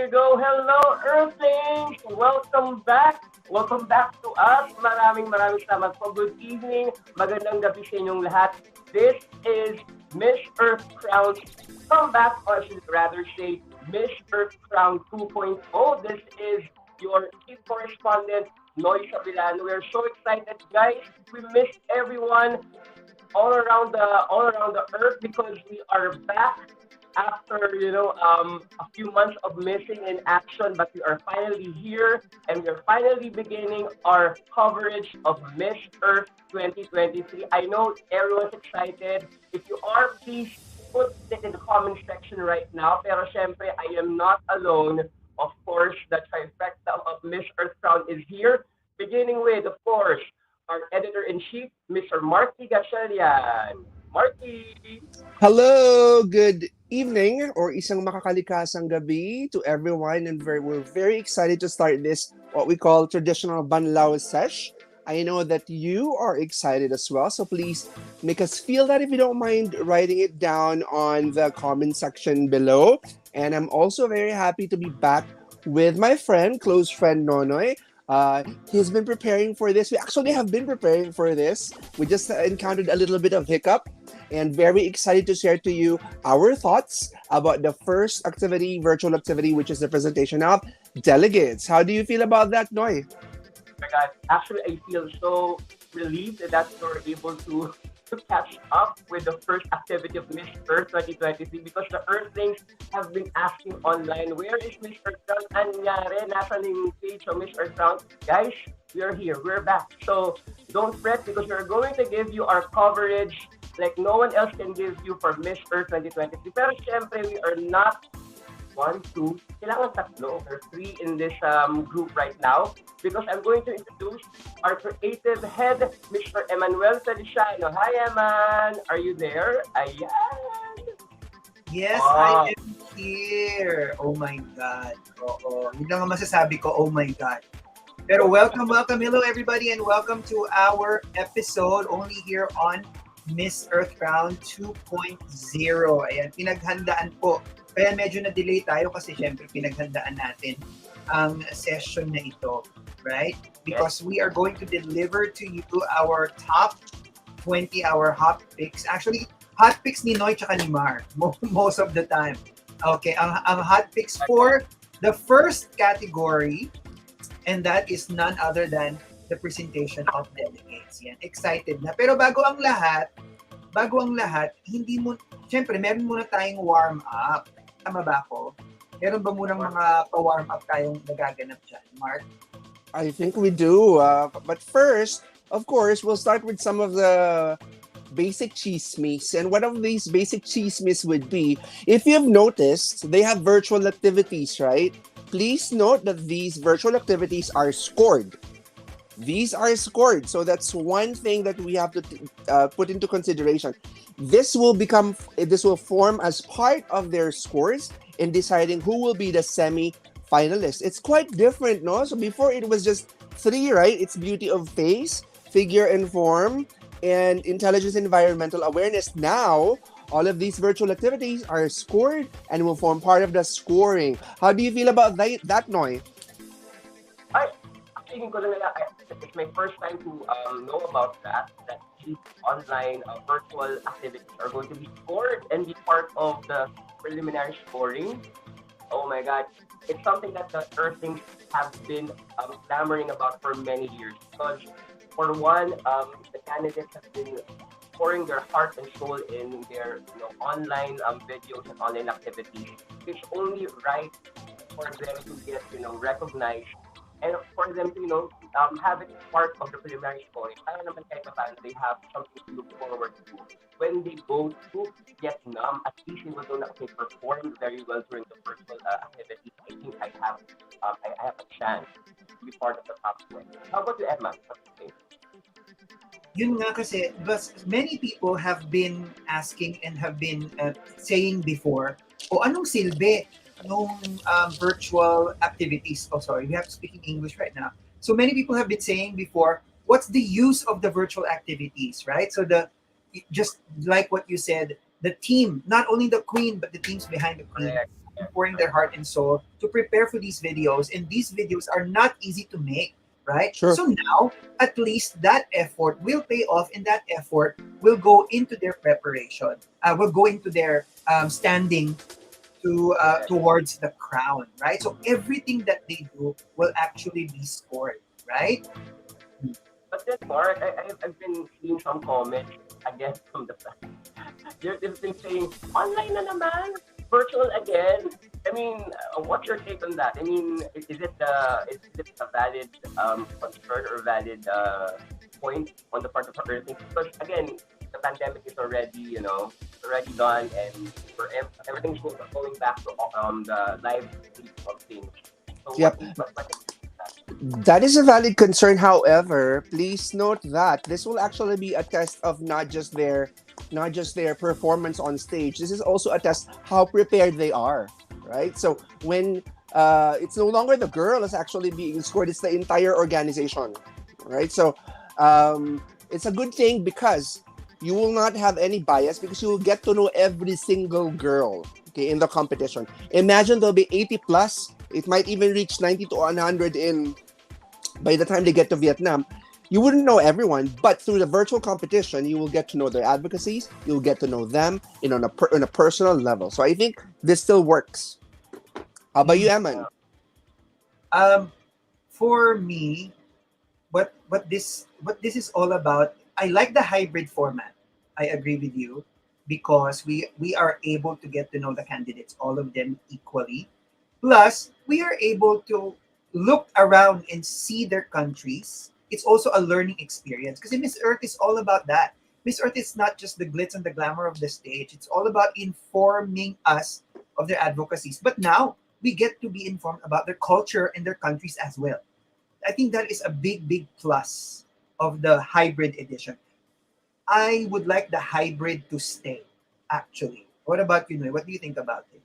you go. Hello, Earthlings! Welcome back. Welcome back to us. Maraming salamat po. Good evening. Magandang gabi sa inyong lahat. This is Miss Earth Crown's comeback, or I should rather say Miss Earth Crown 2.0. This is your chief correspondent, Noy Sabilan. We are so excited, guys. We missed everyone all around the earth because we are back after a few months of missing in action, but we are finally here and we are finally beginning our coverage of Miss Earth 2023. I know everyone's excited. If you are, please put it in the comment section right now. Pero syempre, I am not alone. Of course, the trifecta of Miss Earth Crown is here, beginning with, of course, our editor-in-chief, Mr. Marky Gashelian. Marky! Hello, good evening or isang makakalikasang gabi to everyone, and we're very excited to start this what we call traditional BANLAW SESH. I know that you are excited as well, so please make us feel that if you don't mind writing it down on the comment section below. And I'm also very happy to be back with my close friend Nonoy. He's been preparing for this. We actually have been preparing for this. We just encountered a little bit of hiccup and very excited to share to you our thoughts about the first virtual activity, which is the presentation of delegates. How do you feel about that, Noy? Oh my God, actually, I feel so relieved that you're able to catch up with the first activity of Miss Earth 2023 because the Earthlings have been asking online, where is Miss Earth Round? Anyari, nasa yung page of Miss Earth Round. Guys, we are here. We're back. So don't fret because we're going to give you our coverage like no one else can give you for Miss Earth 2023. Pero syempre, we are not one, two, kailangan tatlo or three in this group right now because I'm going to introduce our creative head, Mr. Emmanuel Feliciano. Hi, Emman! Are you there? Ayan! Yes, I am here. Oh my God. Oo. Yun lang ang masasabi ko, oh my God. Pero welcome. Hello, everybody, and welcome to our episode only here on Miss Earth Round 2.0. Ayan, pinaghandaan po. Kaya medyo na-delay tayo kasi syempre pinaghandaan natin ang session na ito, right? Because we are going to deliver to you our top 20, our hot picks. Actually, hot picks ni Noy tsaka ni Mar most of the time. Okay, ang hot picks for the first category, and that is none other than the presentation of delegates. Yan, excited na. Pero bago ang lahat, syempre meron muna tayong warm up. Tama ba ako? Meron ba munang mga pa-warm up tayong nagaganap dyan, Mark? I think we do. But first, of course, we'll start with some of the basic chismes. And one of these basic chismes would be, if you've noticed, they have virtual activities, right? Please note that these virtual activities are scored. These are scored. So that's one thing that we have to put into consideration. This will form as part of their scores in deciding who will be the semi-finalists. It's quite different, no? So before it was just 3, right? It's beauty of face, figure and form, and intelligence and environmental awareness. Now, all of these virtual activities are scored and will form part of the scoring. How do you feel about that, Noy? It's my first time to know about that these online virtual activities are going to be scored and be part of the preliminary scoring. Oh my God. It's something that the Earthlings have been clamoring about for many years. Because for one, the candidates have been pouring their heart and soul in their online videos and online activities. It's only right for them to get recognized and for them to have it part of the preliminary scoring. Para naman kahit paano they have something to look forward to. When they go to Vietnam, at least they will know that they performed very well during the virtual activity. I think I have a chance to be part of the top 20. How about you, Emma? What do you think? Yun nga kasi, but many people have been asking and have been saying before, anong silbi nung virtual activities? Oh, sorry, we have to speak in English right now. So many people have been saying before, what's the use of the virtual activities, right? So just like what you said, the team, not only the queen, but the teams behind the queen, pouring their heart and soul to prepare for these videos, and these videos are not easy to make, right? Sure. So now, at least that effort will pay off, and that effort will go into their preparation. Will go into their standing to towards the crown, right? So everything that they do will actually be scored, right? But then, Mark, I've been seeing some comments against from the fans. They've been saying, online na naman, virtual again. I mean, what's your take on that? I mean, is it a valid concern or valid point on the part of our things? Because again, the pandemic is already, already done, and everything's going back to the live stream of things. So Yep. what That is a valid concern. However, please note that this will actually be a test of not just their performance on stage. This is also a test how prepared they are, right? So when it's no longer the girl is actually being scored, it's the entire organization, right? So it's a good thing because you will not have any bias because you will get to know every single girl, okay, in the competition. Imagine there'll be 80 plus. It might even reach 90 to 100 in by the time they get to Vietnam. You wouldn't know everyone, but through the virtual competition, you will get to know their advocacies. You'll get to know them on a personal level. So I think this still works. How about you, Emman? Um, for me, what this is all about, I like the hybrid format. I agree with you because we are able to get to know the candidates, all of them equally. Plus, we are able to look around and see their countries. It's also a learning experience because Miss Earth is all about that. Miss Earth is not just the glitz and the glamour of the stage. It's all about informing us of their advocacies. But now we get to be informed about their culture and their countries as well. I think that is a big, big plus of the hybrid edition. I would like the hybrid to stay, actually. What about you, Noy? What do you think about it?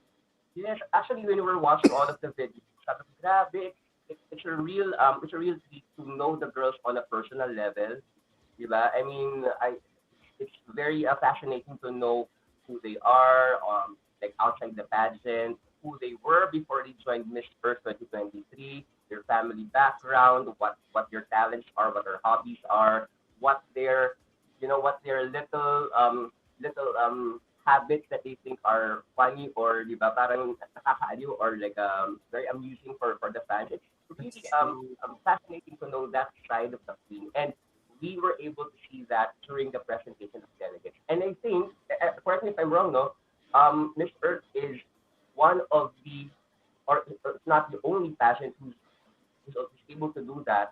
Yes, actually, when we were watching all of the videos, sabi ko, grabe, it's a real treat to know the girls on a personal level, diba? I mean, it's very fascinating to know who they are, like outside the pageant, who they were before they joined Miss Earth 2023, their family background, what their talents are, what their hobbies are, what their, what their little habits that they think are funny or di ba parang nakakaaliw or like very amusing for the fans. It's really fascinating to know that side of the queen, and we were able to see that during the presentation of delegates. And I think, correct me if I'm wrong, no, Miss Earth is one of the, or not the only pageant who's able to do that.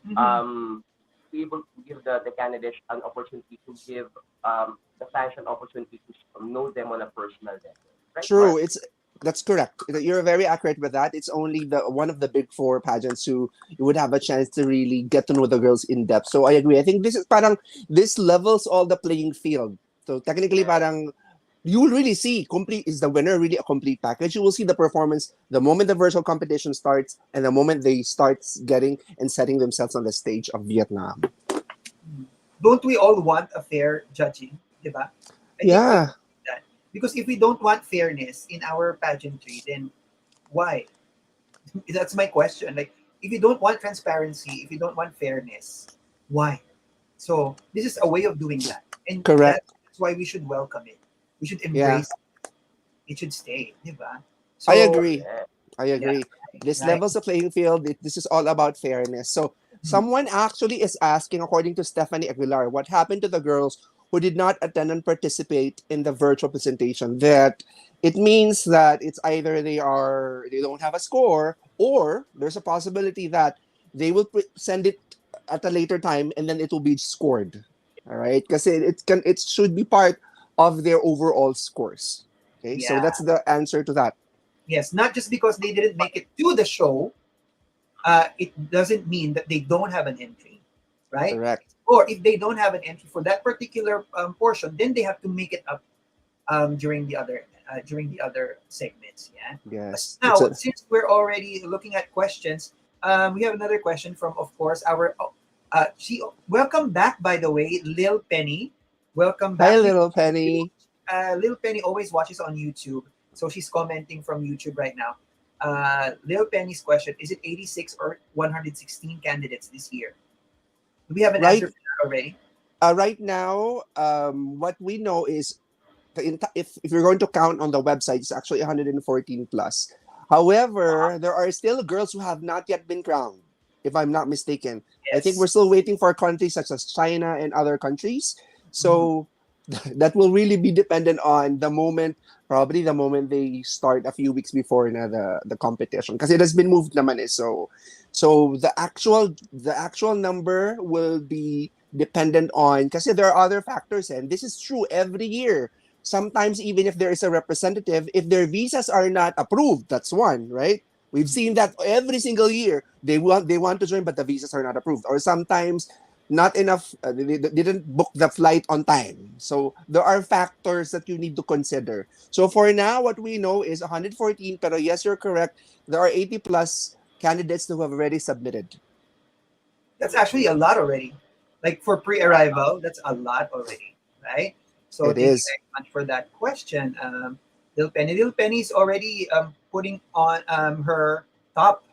Mhm. Um, be able to give the candidates an opportunity to give the fans an opportunity to know them on a personal level. Right, True, Mark? that's correct. You're very accurate with that. It's only the one of the big four pageants who you would have a chance to really get to know the girls in depth. So I agree. I think this levels all the playing field. So technically Yeah. parang you will really see complete is the winner really a complete package. You will see the performance the moment the virtual competition starts and the moment they start getting and setting themselves on the stage of Vietnam. Don't we all want a fair judging, diba? I think we Yeah, want that because if we don't want fairness in our pageantry, then why? That's my question. Like, if you don't want transparency, if you don't want fairness, why? So this is a way of doing that, and correct. that's why we should welcome it. We should Yeah, embrace it. It should stay, diba? I So agree. Yeah. I yeah, agree. This right. levels the playing field. This is all about fairness. So Mhm. someone actually is asking, according to Stephanie Aguilar, what happened to the girls who did not attend and participate in the virtual presentation? That it means that it's either they don't have a score, or there's a possibility that they will send it at a later time and then it will be scored. All right, because it should be part of their overall scores. Okay, so Yeah. that's the answer to that. Yes. Not just because they didn't make it to the show, it doesn't mean that they don't have an entry, right? Correct. Or if they don't have an entry for that particular portion, then they have to make it up during the other segments. Yeah. Yes. It's Now, a since we're already looking at questions, we have another question from, of course, our she. Welcome back, by the way, Lil Penny. Welcome Hi, back. little Penny. Lil Penny always watches on YouTube. So she's commenting from YouTube right now. Lil Penny's question: is it 86 or 116 candidates this year? Do we have an Right, answer for that already? right now, what we know is if you're going to count on the website, it's actually 114 plus. However, there are still girls who have not yet been crowned, if I'm not mistaken. I think we're Yes. still waiting for countries such as China and other countries. Mhm. So that will really be dependent on the moment, probably the moment they start a few weeks before na the competition. Because it has been moved naman eh. So the actual number will be dependent on, because there are other factors, and this is true every year. Sometimes even if there is a representative, if their visas are not approved, that's one, right? We've seen that every single year. They want to join, but the visas are not approved. Or sometimes not enough, they didn't book the flight on time. So there are factors that you need to consider. So for now, what we know is 114, pero yes, you're correct. There are 80 plus candidates who have already submitted. That's actually a lot already. Like for pre-arrival, that's a lot already, right? So It thank you is. very much for that question. Lil Penny. Lil Penny's already putting on her top,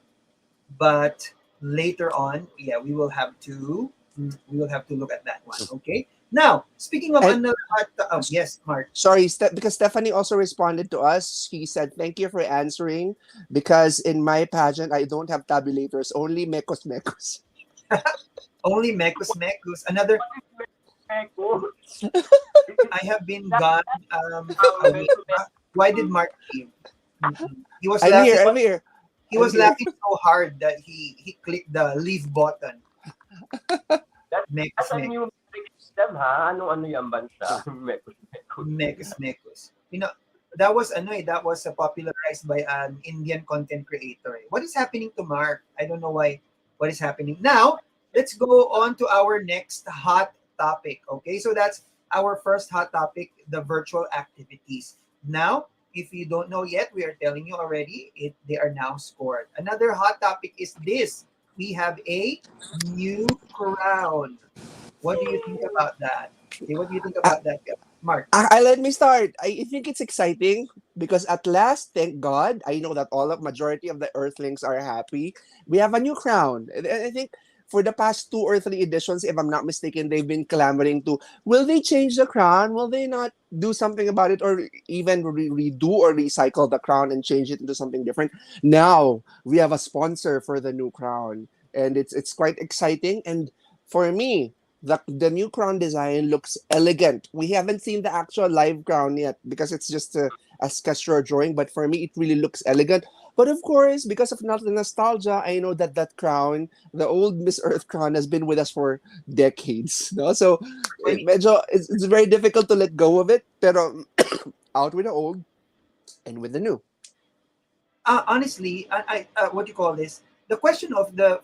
but later on, yeah, we will have to look at that one. Okay. Now, speaking of And another hot, yes, Mark. sorry, because Stephanie also responded to us. She said, "Thank you for answering. Because in my pageant, I don't have tabulators, only mekos mekos." Only Mekus Mekus. Another, Echo. I have been gone a week. Why did Mark leave? Mm-mm. He was I'm here. laughing. I'm here. He I'm was here. laughing so hard that he clicked the leave button. That's, Mekus that's a Mekus. new music system, ha? Ano-ano yung bansa? Mekos, mekos. Mekus Mekus. You know, that was ano eh, that was popularized by an Indian content creator. Eh. What is happening to Mark? I don't know why. What is happening now? Let's go on to our next hot topic. Okay, so that's our first hot topic: the virtual activities. Now, if you don't know yet, we are telling you already. They are now scored. Another hot topic is this: we have a new crown. What do you think about that? Okay, what do you think Uh, about that, Mark? let me start. I think it's exciting because at last, thank God, I know that all of majority of the Earthlings are happy. We have a new crown. I think for the past 2 or 3 editions, if I'm not mistaken, they've been clamoring to, will they change the crown? Will they not do something about it, or even redo or recycle the crown and change it into something different? Now we have a sponsor for the new crown, and it's quite exciting. And for me, the new crown design looks elegant. We haven't seen the actual live crown yet because it's just a sketch or drawing. But for me, it really looks elegant. But of course, because of not the nostalgia, I know that that crown, the old Miss Earth crown, has been with us for decades. No? So it's very difficult to let go of it. Pero out with the old and with the new. Honestly, what do you call this? The question of the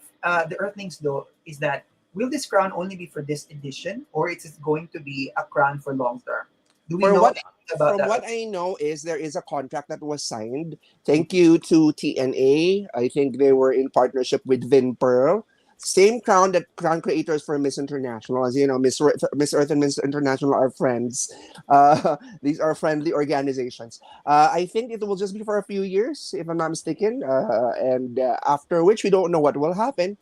Earthlings though is that will this crown only be for this edition, or is it going to be a crown for long term? Do we For know what anything about from that? what I know is there is a contract that was signed. Thank you to TNA. I think they were in partnership with Vin Pearl. Same crown that crown creators for Miss International. As you know, Miss Earth and Miss International are friends. These are friendly organizations. I think it will just be for a few years, if I'm not mistaken. And after which we don't know what will happen.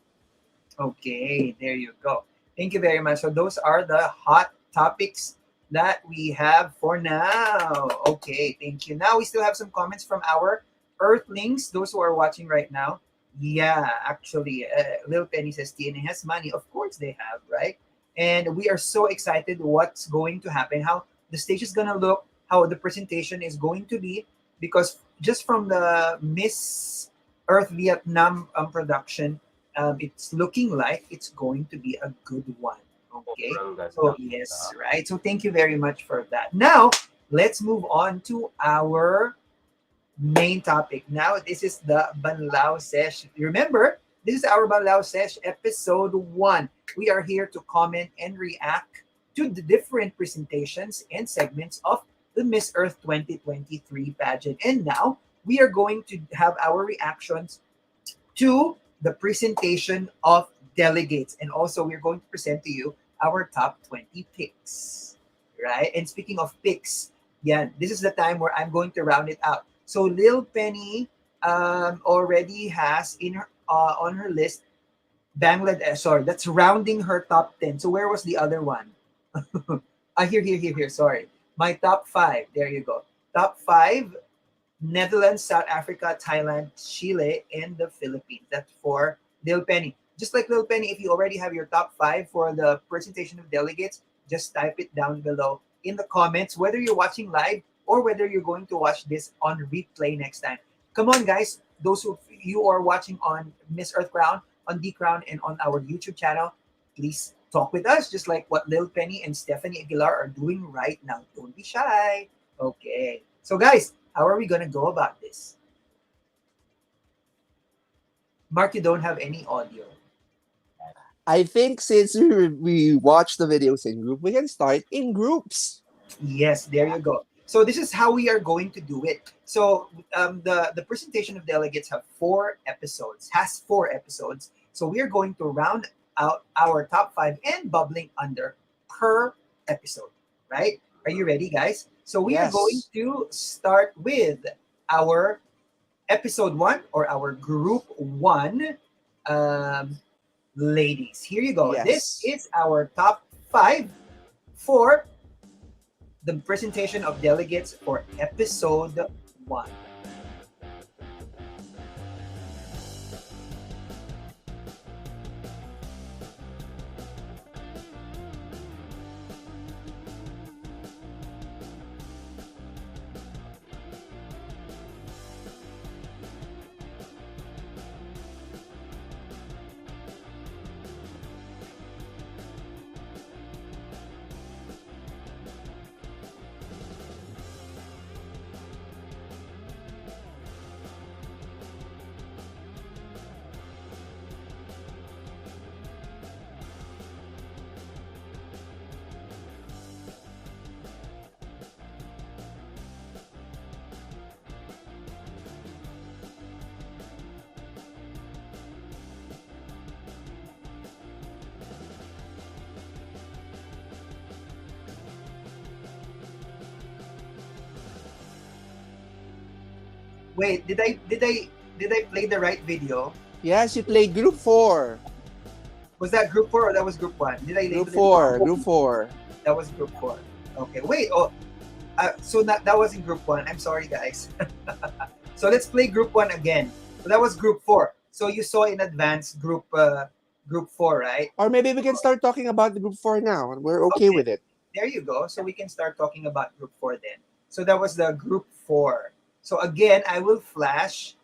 Okay, there you go. Thank you very much. So those are the hot topics that we have for now. Okay, thank you. Now we still have some comments from our Earthlings, those who are watching right now. Yeah, actually, Lil Penny says TNA has money. Of course they have, right? And we are so excited what's going to happen, how the stage is going to look, how the presentation is going to be, because just from the Miss Earth Vietnam production, it's looking like it's going to be a good one. Okay. Sobrang So, ganda. yes, right. So, thank you very much for that. Now, let's move on to our main topic. Now, this is the Banlao Sesh. Remember, this is our Banlao Sesh episode 1. We are here to comment and react to the different presentations and segments of the Miss Earth 2023 pageant. And now, we are going to have our reactions to the presentation of delegates. And also, we're going to present to you our top 20 picks. Right? And speaking of picks, Yeah, this is the time where I'm going to round it out. So Lil Penny already has in her on her list Bangladesh. Sorry, that's rounding her top 10. So where was the other one? Here. Sorry, my top five. There you go. Top five: Netherlands, South Africa, Thailand, Chile, and the Philippines. That's for Lil Penny. Just like Lil Penny, if you already have your top five for the presentation of delegates, just type it down below in the comments, whether you're watching live or whether you're going to watch this on replay next time. Come on, guys. Those who you are watching on Miss Earth Crown, on D Crown, and on our YouTube channel, please talk with us, just like what Lil Penny and Stephanie Aguilar are doing right now. Don't be shy. Okay. So, guys, how are we gonna go about this? Mark, you don't have any audio. I think since we watch the videos in group, we can start in groups. Yes, there you go. So this is how we are going to do it. So the presentation of delegates have 4 episodes. Has 4 episodes. So we are going to round out our top five and bubbling under per episode. Right? Are you ready, guys? So we are going Yes. to start with our episode one or our group one. Um, Ladies, here you go. This Yes. is our top five for the presentation of delegates for episode one. Wait, did I play the right video? Yes, you played group 4. Was that group four or that was group one? Did I Group label it 4. wrong? Group 4. That was group four. Okay, wait. Oh, so that was in group one. I'm sorry, guys. So let's play group one again. So that was group four. So you saw in advance group four, right? Or maybe we can start talking about the group 4 now. We're okay Okay, with it. there you go. So we can start talking about group four then. So that was the group four. So again, I will flash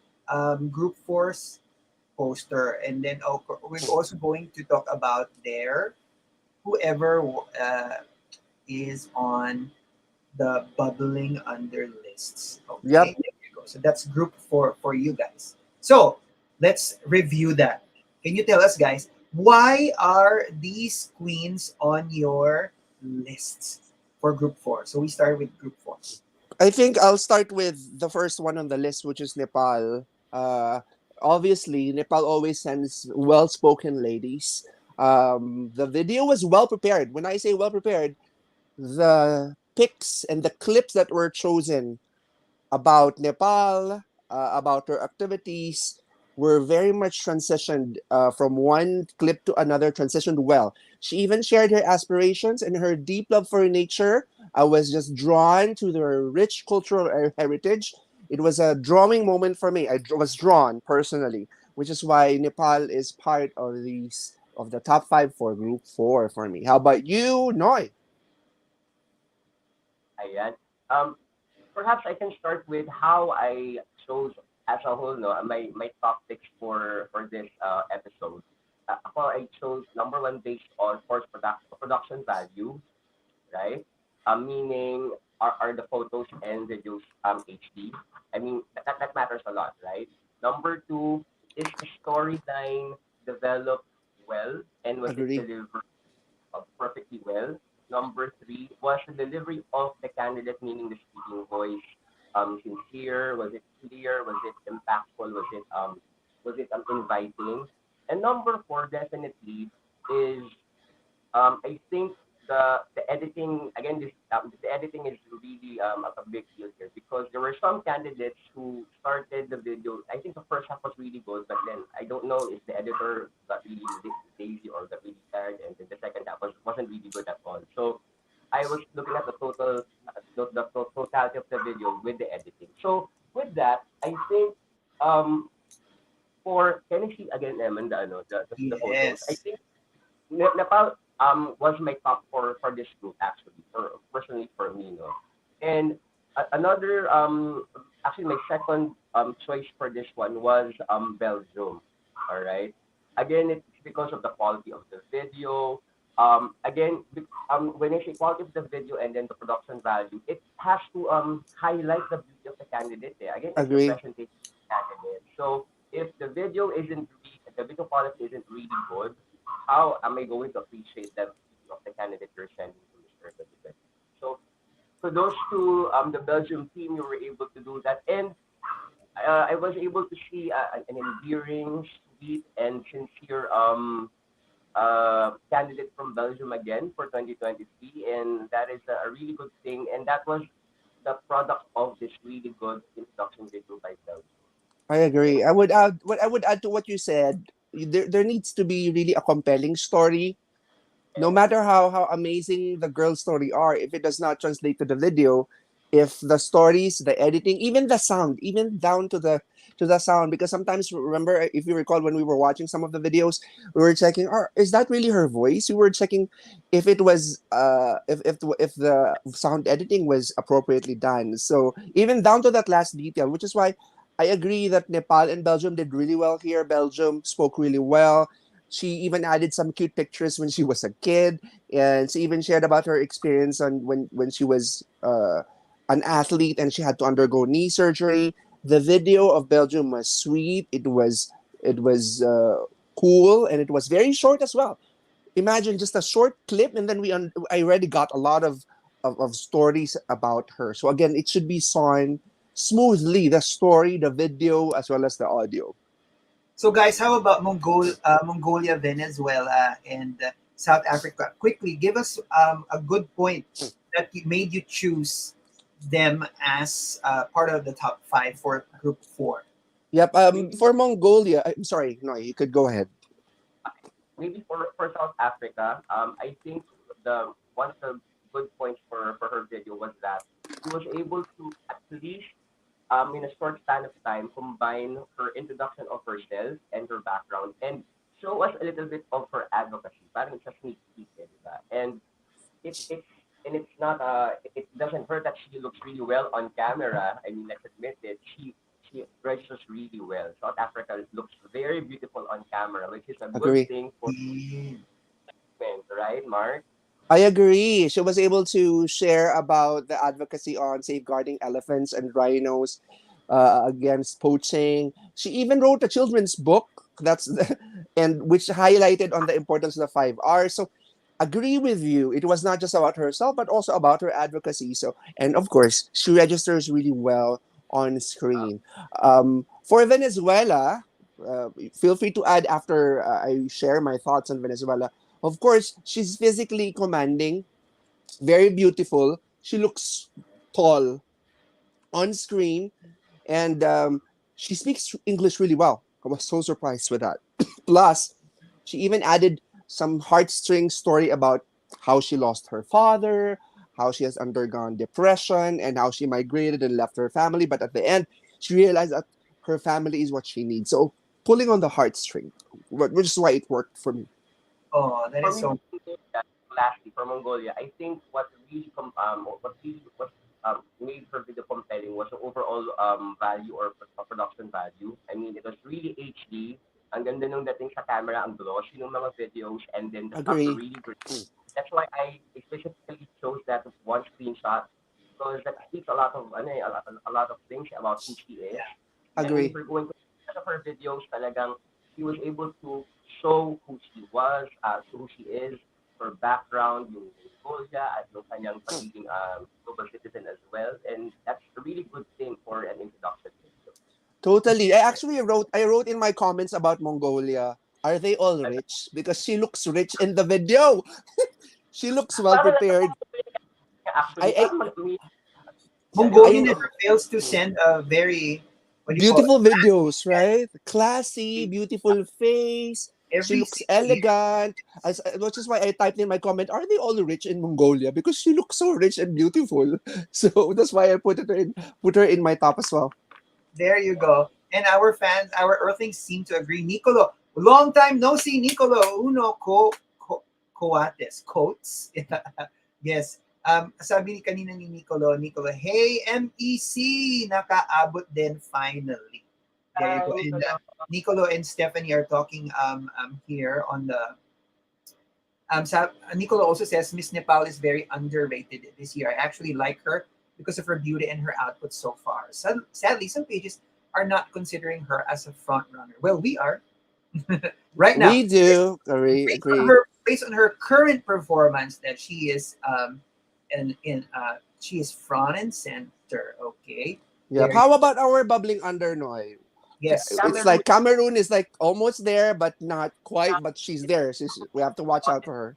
group four's poster, and then we're also going to talk about their whoever is on the bubbling under lists. Okay, Yep. there you go. So that's group four for you guys. So let's review that. Can you tell us, guys, why are these queens on your lists for group four? So we start with group four. I think I'll start with the first one on the list, which is Nepal. Obviously, Nepal always sends well spoken ladies. The video was well prepared. When I say well prepared, the pics and the clips that were chosen about Nepal, about her activities, were very much transitioned from one clip to another, transitioned well. She even shared her aspirations and her deep love for nature. I was just drawn to their rich cultural heritage. It was a drawing moment for me. Was drawn personally, which is why Nepal is part of these of the top 5 for Group 4 for me. How about you, Noy? Ayan. Um, Perhaps I can start with how I chose as a whole, no, my top picks for this episode. Ako, I chose number one based on course production value, right? Meaning are the photos and videos HD? I mean that matters a lot, right? Number two is the storyline developed well and was it Agree. delivered perfectly well. Number three was the delivery of the candidate, meaning the speaking voice, sincere? Was it clear? Was it impactful? Was it inviting? And number four definitely is I think the editing again. The editing is really a big deal here because there were some candidates who started the video. I think the first half was really good, but then I don't know if the editor got really lazy or got really tired, and then the second half wasn't really good at all. So I was looking at the totality of the video with the editing. So with that, I think um for can you see again, Emman, the photos? I Yes. think Nepal was my top for this group actually, for personally for me, no. And another actually my second choice for this one was Belgium. All right. Again, it's because of the quality of the video. Again, when I say quality of the video and then the production value, it has to highlight the beauty of the candidate. Eh. Again, it's the Agree. presentation of the candidate. So if the video isn't if the video quality isn't really good, how am I going to appreciate the beauty of the candidate you're sending to Mr. President? So for those two, the Belgium team, you were able to do that, and I was able to see an endearing, sweet, and sincere candidate from Belgium again for 2023, and that is a really good thing, and that was the product of this really good introduction video by Belgium. I agree. I would add to what you said. There needs to be really a compelling story. No And matter how amazing the girl story are, if it does not translate to the video, if the stories, the editing, even the sound, even down to the sound, because sometimes remember if you recall when we were watching some of the videos, we were checking, is that really her voice? We were checking if it was if the sound editing was appropriately done. So even down to that last detail, which is why I agree that Nepal and Belgium did really well here. Belgium spoke really well. She even added some cute pictures when she was a kid, and she even shared about her experience on when she was an athlete and she had to undergo knee surgery. The video of Belgium was sweet. It was cool, and it was very short as well. Imagine just a short clip, and then I already got a lot of stories about her. So again, it should be sawn smoothly, the story, the video, as well as the audio. So, guys, how about Mongolia, Venezuela, and South Africa? Quickly, give us a good point that made you choose them as part of the top five for Group 4. Yep. maybe For Mongolia, I'm sorry, no, you could go ahead. maybe for South Africa, I think the one of the good points for her video was that she was able to at least in a short span of time combine her introduction of herself and her background and show us a little bit of her advocacy. Parang it's a sneak peek, eh, diba? And it's and it's not it doesn't hurt that she looks really well on camera. I mean, let's admit it. She registers really well. South Africa looks very beautiful on camera, which is a good Agree. thing for men, right, Mark? I agree. She was able to share about the advocacy on safeguarding elephants and rhinos against poaching. She even wrote a children's book and which highlighted on the importance of the 5 R's. So agree with you. It was not just about herself, but also about her advocacy. So and of course, she registers really well on screen. For Venezuela, feel free to add after I share my thoughts on Venezuela. Of course, she's physically commanding, very beautiful. She looks tall on screen, and she speaks English really well. I was so surprised with that. Plus, she even added some heartstring story about how she lost her father, how she has undergone depression, and how she migrated and left her family. But at the end, she realized that her family is what she needs. So, pulling on the heartstring, which is why it worked for me. Oh, that For is me, so. lastly, for Mongolia, I think what really was made her video compelling was the overall value or production value. I mean, it was really HD. Ang ganda nung dating sa camera, ang glossy ng mga videos, and then the sounds were Agree. really great. That's why I specifically chose that one screenshot because that speaks a lot of a lot of things about who she is. Yeah. I mean, Agree. if we're going to look at her videos, talagang she was able to show who she was, who she is, her background, yung Mongolia, at yung kanyang pagiging global citizen as well. And that's a really good thing for an introduction video. Totally. I wrote in my comments about Mongolia. Are they all rich? Because she looks rich in the video. She looks well Parang prepared. actually, I parang Mongolia I never fails to send a very, what do you call it, beautiful videos, right? Classy, beautiful face. She every looks single year. elegant. Which is why I typed in my comment, are they all rich in Mongolia? Because she looks so rich and beautiful. So that's why I put her in my top as well. There you go. And our fans, our Earthlings seem to agree. Nicolo, long time no see, Nicolo. Uno coates. Coats. Yes. Sabi ni kanina ni Nicolo, hey, MEC, nakaabot din finally. There you go. ay, And salamat. Nicolo and Stephanie are talking here on the Nicolo also says Miss Nepal is very underrated this year. I actually like her because of her beauty and her output so far. Sadly, some pages are not considering her as a front runner. Well, we are right now. We do agree. Based on her current performance, that she is she is front and center. Okay, Yeah. there. How about our bubbling under Noy? Yes, It's Cameroon, like Cameroon is like almost there, but not quite. But she's there. We have to watch out for her.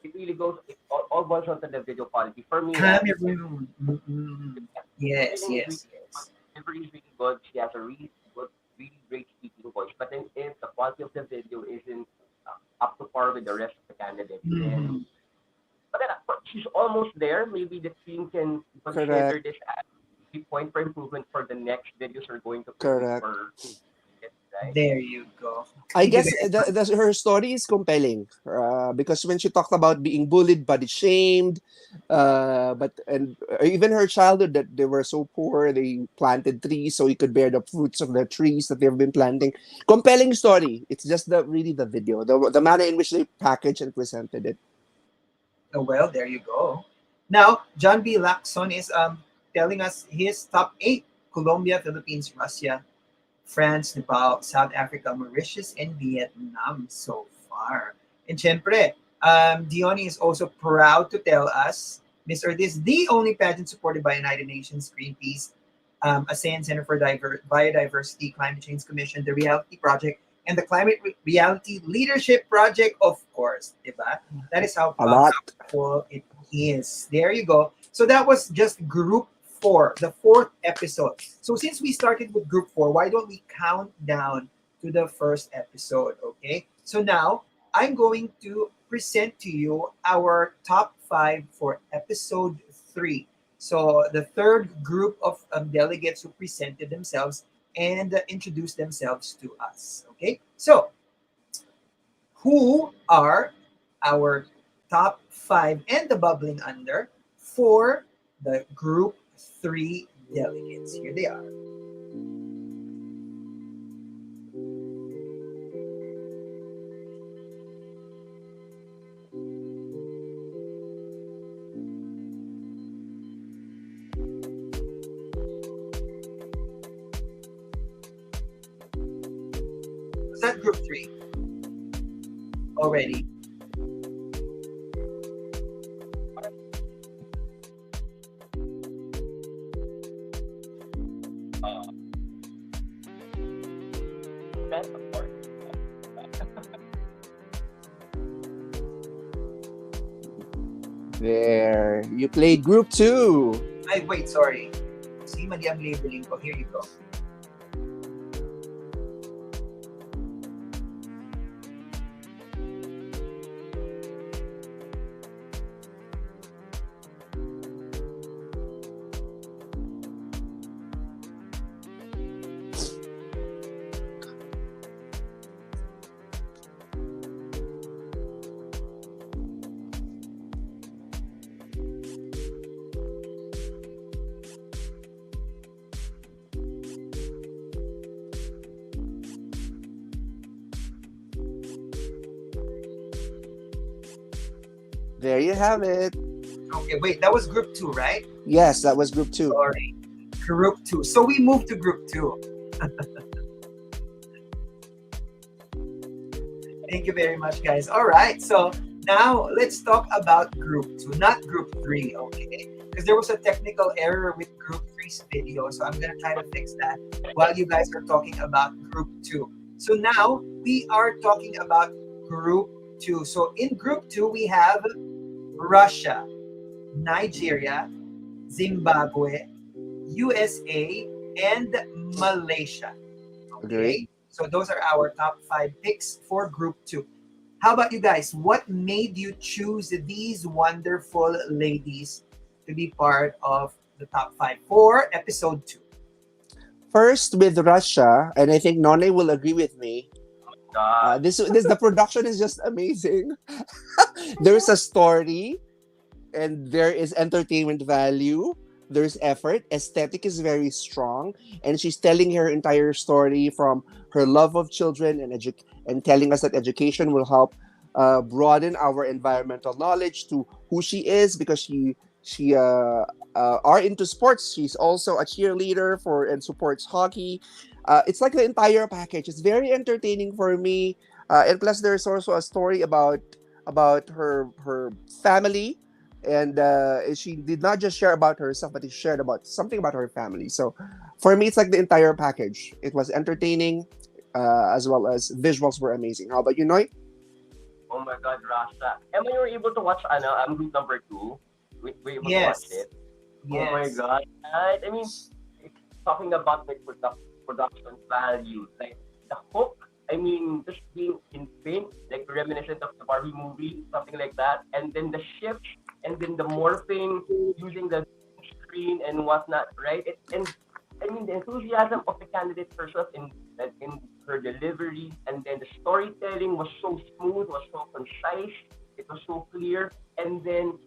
it really goes, it all boils down to the video quality. For me, Cameroon. Mm-mm. Yes, everything is really, yes, yes. delivery is really good. She has a really good, really great speaking voice. But then if the quality of the video isn't up to par with the rest of the candidates, then Mhm. but then she's almost there. Maybe the team can consider Correct. this as a point for improvement for the next videos we're going to produce Correct. for it, right? There you go. I Thank you guess very much. her story is compelling because when she talked about being bullied, body shamed, but and even her childhood that they were so poor, they planted trees so he could bear the fruits of the trees that they've been planting. Compelling story. It's just the video, the manner in which they packaged and presented it. Oh, well, there you go. Now, John B. Lacson is telling us his top 8: Colombia, Philippines, Russia, France, Nepal, South Africa, Mauritius, and Vietnam so far. And syempre, Diony is also proud to tell us Miss Earth is the only pageant supported by United Nations, Greenpeace, ASEAN Center for Biodiversity, Climate Change Commission, the Reality Project, and the Climate Reality Leadership Project, of course. Diba? That is how A lot. powerful it is. There you go. So that was just group 4, the 4th episode. So since we started with group 4, why don't we count down to the first episode, okay? So now I'm going to present to you our top 5 for episode 3. So the third group of delegates who presented themselves and introduced themselves to us, okay? So who are our top 5 and the bubbling under for the group 3 delegates? Here they are. Was that group 3 already? Uh, Best of course. There. You played group 2. Ay, wait, sorry. See, mali ang labeling ko. Here you go. There you have it. Okay, wait, that was group 2, right? Yes, that was group 2. Sorry. Group 2. So we moved to group 2. Thank you very much, guys. All right, so now let's talk about group 2, not group 3, okay? Because there was a technical error with group 3's video, so I'm going to try to fix that while you guys are talking about group 2. So now we are talking about group 2. So in group 2, we have Russia, Nigeria, Zimbabwe, USA, and Malaysia. Agree. Okay, so those are our top 5 picks for Group 2. How about you guys? What made you choose these wonderful ladies to be part of the top 5 for episode 2? First with Russia, and I think Nonay will agree with me. God. This the production is just amazing. There's a story, and there is entertainment value. There's effort. Aesthetic is very strong, and she's telling her entire story from her love of children and telling us that education will help broaden our environmental knowledge to who she is because she are into sports. She's also a cheerleader for and supports hockey. It's like the entire package. It's very entertaining for me, and plus there's also a story about her family, and she did not just share about herself, but she shared about something about her family. So for me, it's like the entire package. It was entertaining, as well as visuals were amazing. How about you, Noy? Oh my God, Rasta. Emma, you were able to watch group number 2? We able to watch Yes. it? Oh my Yes. God. I mean, talking about like production value, like the hook. I mean, just being in pink, like reminiscent of the Barbie movie, something like that. And then the shift, and then the morphing, using the screen and whatnot, right? And I mean, the enthusiasm of the candidate herself in her delivery, and then the storytelling was so smooth, was so concise, it was so clear, and then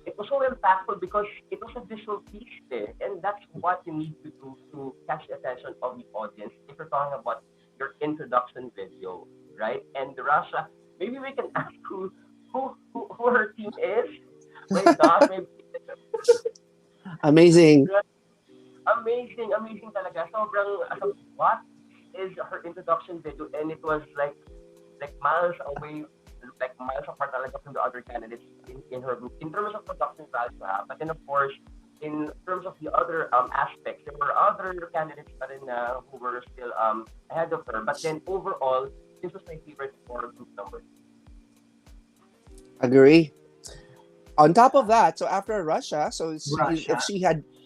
it was so impactful because it was a visual piece there, and that's what you need to do to catch the attention of the audience if you're talking about your introduction video, right? And Russia, maybe we can ask who her team is. My gosh, maybe Amazing. amazing talaga. Sobrang, what is her introduction video, and it was like miles away, like miles apart talaga from the other candidates in her group in terms of production value. But then of course, in terms of the other aspects, there were other candidates pa rin, who were still ahead of her. But then overall, this was my favorite for group number. Agree. On top of that, so after Russia, so Russia.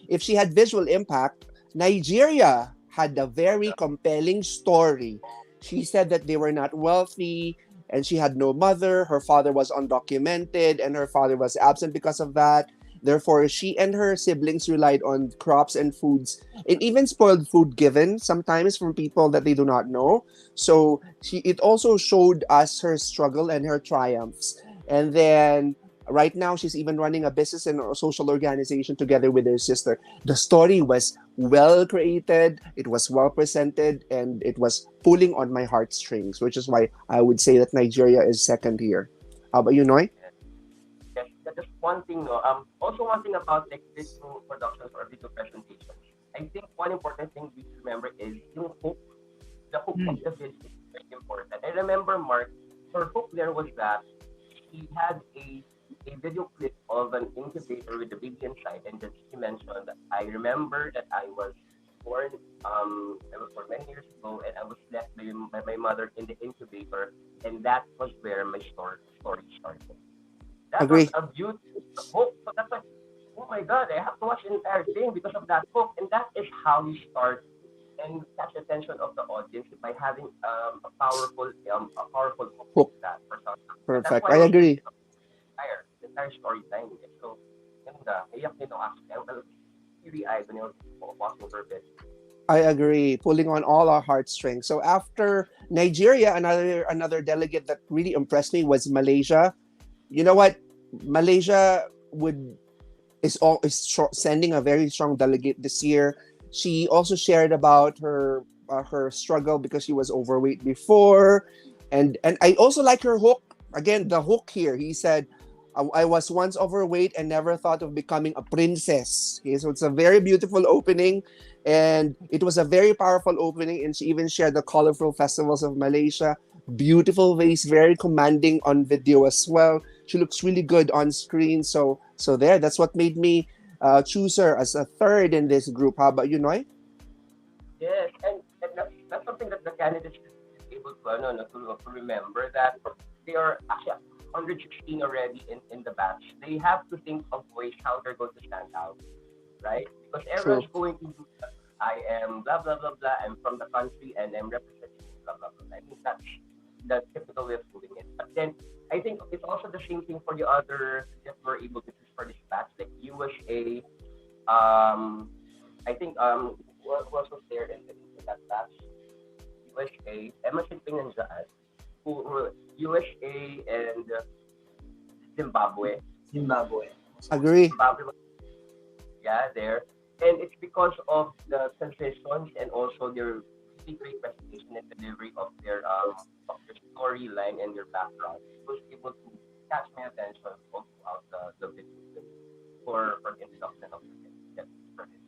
if she had visual impact, Nigeria had a very compelling story. She said that they were not wealthy and she had no mother. Her father was undocumented and her father was absent because of that. Therefore, she and her siblings relied on crops and foods, and even spoiled food given sometimes from people that they do not know. So it also showed us her struggle and her triumphs. And then right now, she's even running a business and a social organization together with her sister. The story was well created, it was well presented, and it was pulling on my heartstrings, which is why I would say that Nigeria is second here. How about you, Noy? Yes, just one thing, no. Also one thing about like video productions or video presentations. I think one important thing we should remember is yung hook. The hook of the video is very important. I remember Mark, her hook there was that he had a video clip of an incubator with the baby inside, and then she mentioned that I remember that born I was born many years ago, and I was left by my mother in the incubator, and that was where my story started. That was Agree. a beautiful hook. So that's like, oh my God, I have to watch the entire thing because of that hook, and that is how you start and catch the attention of the audience by having a powerful hook like Hook. that for some. And that's Perfect. why I I made agree. the entire storyline. So, ganda. Iyak din ako actually. I was teary-eyed when I was watching for a bit. I agree. Pulling on all our heartstrings. So after Nigeria, another delegate that really impressed me was Malaysia. You know what? Malaysia would sending a very strong delegate this year. She also shared about her struggle because she was overweight before, and I also like her hook. Again, the hook here. He said, I was once overweight and never thought of becoming a princess." Okay, so it's a very beautiful opening, and it was a very powerful opening. And she even shared the colorful festivals of Malaysia. Beautiful face, very commanding on video as well. She looks really good on screen. So that's what made me choose her as a third in this group. How about you, Noy? Yes, and that's something that the candidates is able to, to remember that they are actually 116 already in the batch, they have to think of ways how they're going to stand out, right? Because True. everyone's going to do that. I am blah blah blah blah. I'm from the country and I'm representing blah blah blah. I think that's the typical way of doing it. But then I think it's also the same thing for the other that we're able to choose for this batch, like USA. I think what was there in that batch? USA, Emma and Zaan, who USA and Zimbabwe. Zimbabwe. Agree. Zimbabwe, yeah, there. And it's because of the transitions and also their really great presentation and delivery of their storyline and their background. It was able to catch my attention all throughout the video for the introduction of the for this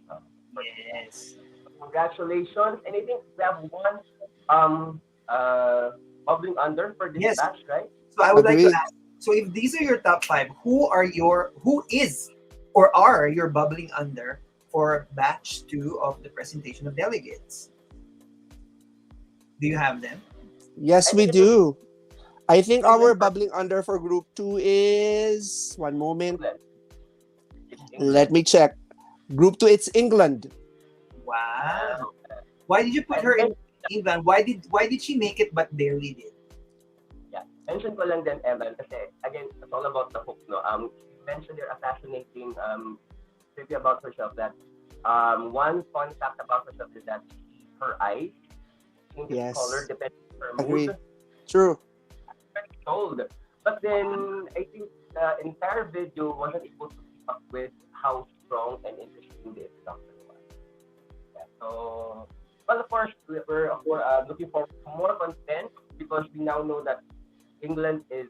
Yes. congratulations. And I think we have one um bubbling under for this Yes. batch, right? So I would like to Agree. ask. So if these are your top five, who is or are your bubbling under for batch two of the presentation of delegates? Do you have them? Yes, I we think it will be do. I think our England for bubbling under for group two is one moment. England. It's Let England. me check. Group two, it's England. Wow. Why did you put And her then, in England? Why did she make it but barely did? yeah, mention ko lang din, Emman, kasi again, it's all about the hook, no? You mentioned your fascinating trivia about herself that one fun fact about herself is that her eyes changes color Yes. depending on her mood. Agree. True. Very cold. But then I think the entire video wasn't able to keep up with how strong and interesting the introduction was. Yeah, so, well, of course, we're of course, looking forward to more content because we now know that England is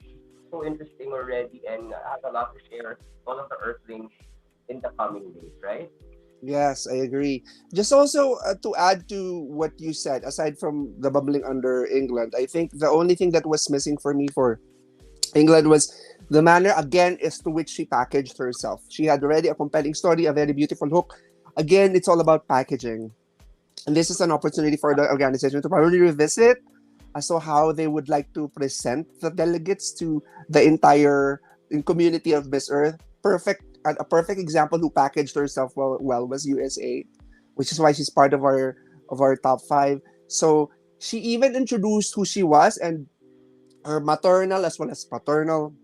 so interesting already and has a lot to share all of the Earthlings in the coming days, right? Yes, I agree. Just also to add to what you said, aside from the bubbling under England, I think the only thing that was missing for me for England was the manner again is to which she packaged herself. She had already a compelling story, a very beautiful hook. Again, it's all about packaging. And this is an opportunity for the organization to probably revisit as to how they would like to present the delegates to the entire community of Miss Earth. A perfect example who packaged herself well was USA, which is why she's part of our top five. So she even introduced who she was and her maternal as well as paternal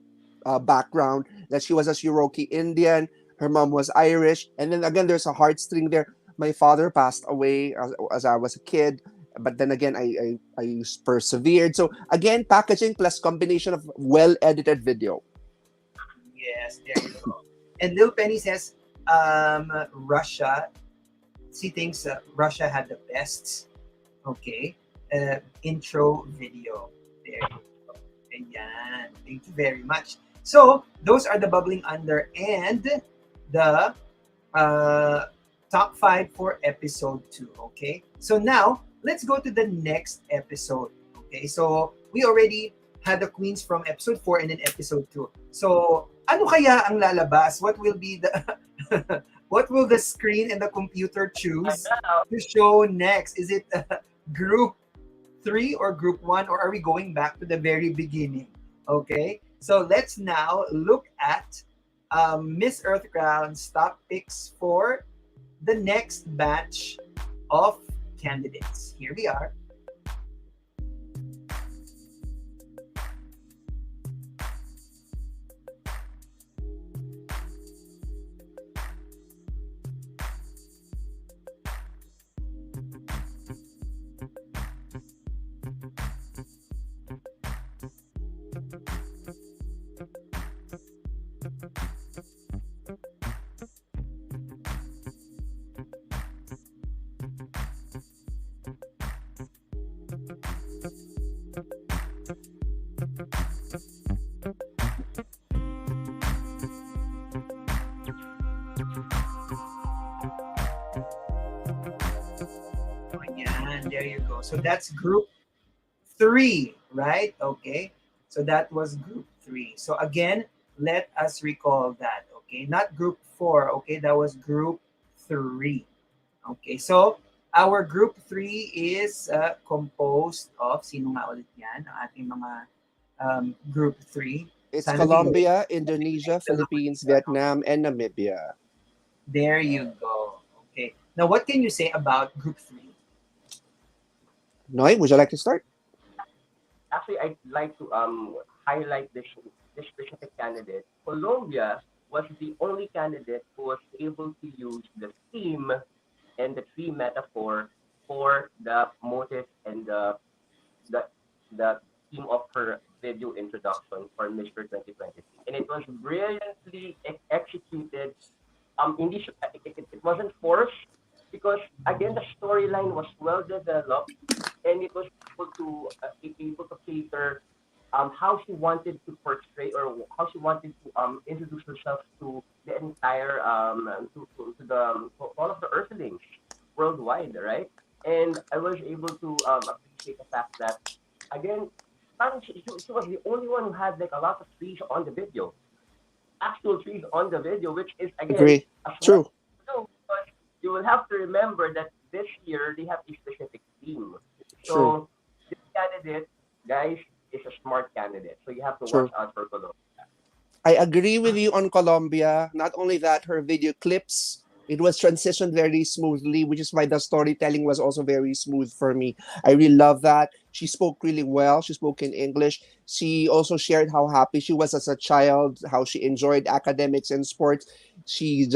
background, that she was a Cherokee Indian, her mom was Irish, and then again there's a heartstring there. My father passed away as I was a kid, but then again I persevered. So again, packaging plus combination of well edited video. Yes, there you go. And Lil Penny says, Russia. She thinks Russia had the best. Okay, intro video. There you go. Ayan. Thank you very much. So those are the bubbling under and the uh, top five for episode two. Okay, so now let's go to the next episode. Okay, so we already had the queens from episode four and then episode two. So ano kaya ang lalabas? What will be the what will the screen and the computer choose to show next? Is it group three or group one, or are we going back to the very beginning? Okay, so let's now look at Miss Earth Ground's top picks for the next batch of candidates. Here we are. Ayan, there you go. So that's group three, right? Okay. So that was group three. So again, let us recall that. Okay. Not group four. Okay. That was group three. Okay. So our group three is composed of, sino nga ulit yan? Ang ating mga group three. It's Sana Dios. Colombia, Indonesia, Philippines, Vietnam, and Namibia. There you go. Okay. Now, what can you say about Group 3? Noy, would you like to start? Actually, I'd like to highlight this specific candidate. Colombia was the only candidate who was able to use the theme and the tree metaphor for the motive and the the theme of her video introduction for Mr. 2023. And it was brilliantly executed. It wasn't forced because again the storyline was well developed and it was able to cater how she wanted to portray or how she wanted to introduce herself to the entire to the to all of the Earthlings worldwide, right? And I was able to appreciate the fact that again, she was the only one who had like a lot of trees on the video, actual trees on the video, which is again Agree. as well True. because you will have to remember that this year they have a specific theme. True. So this candidate, guys, is a smart candidate. So you have to watch True. out for Colombia. I agree with you on Colombia. Not only that, her video clips, it was transitioned very smoothly, which is why the storytelling was also very smooth for me. I really love that. She spoke really well. She spoke in English. She also shared how happy she was as a child, how she enjoyed academics and sports. She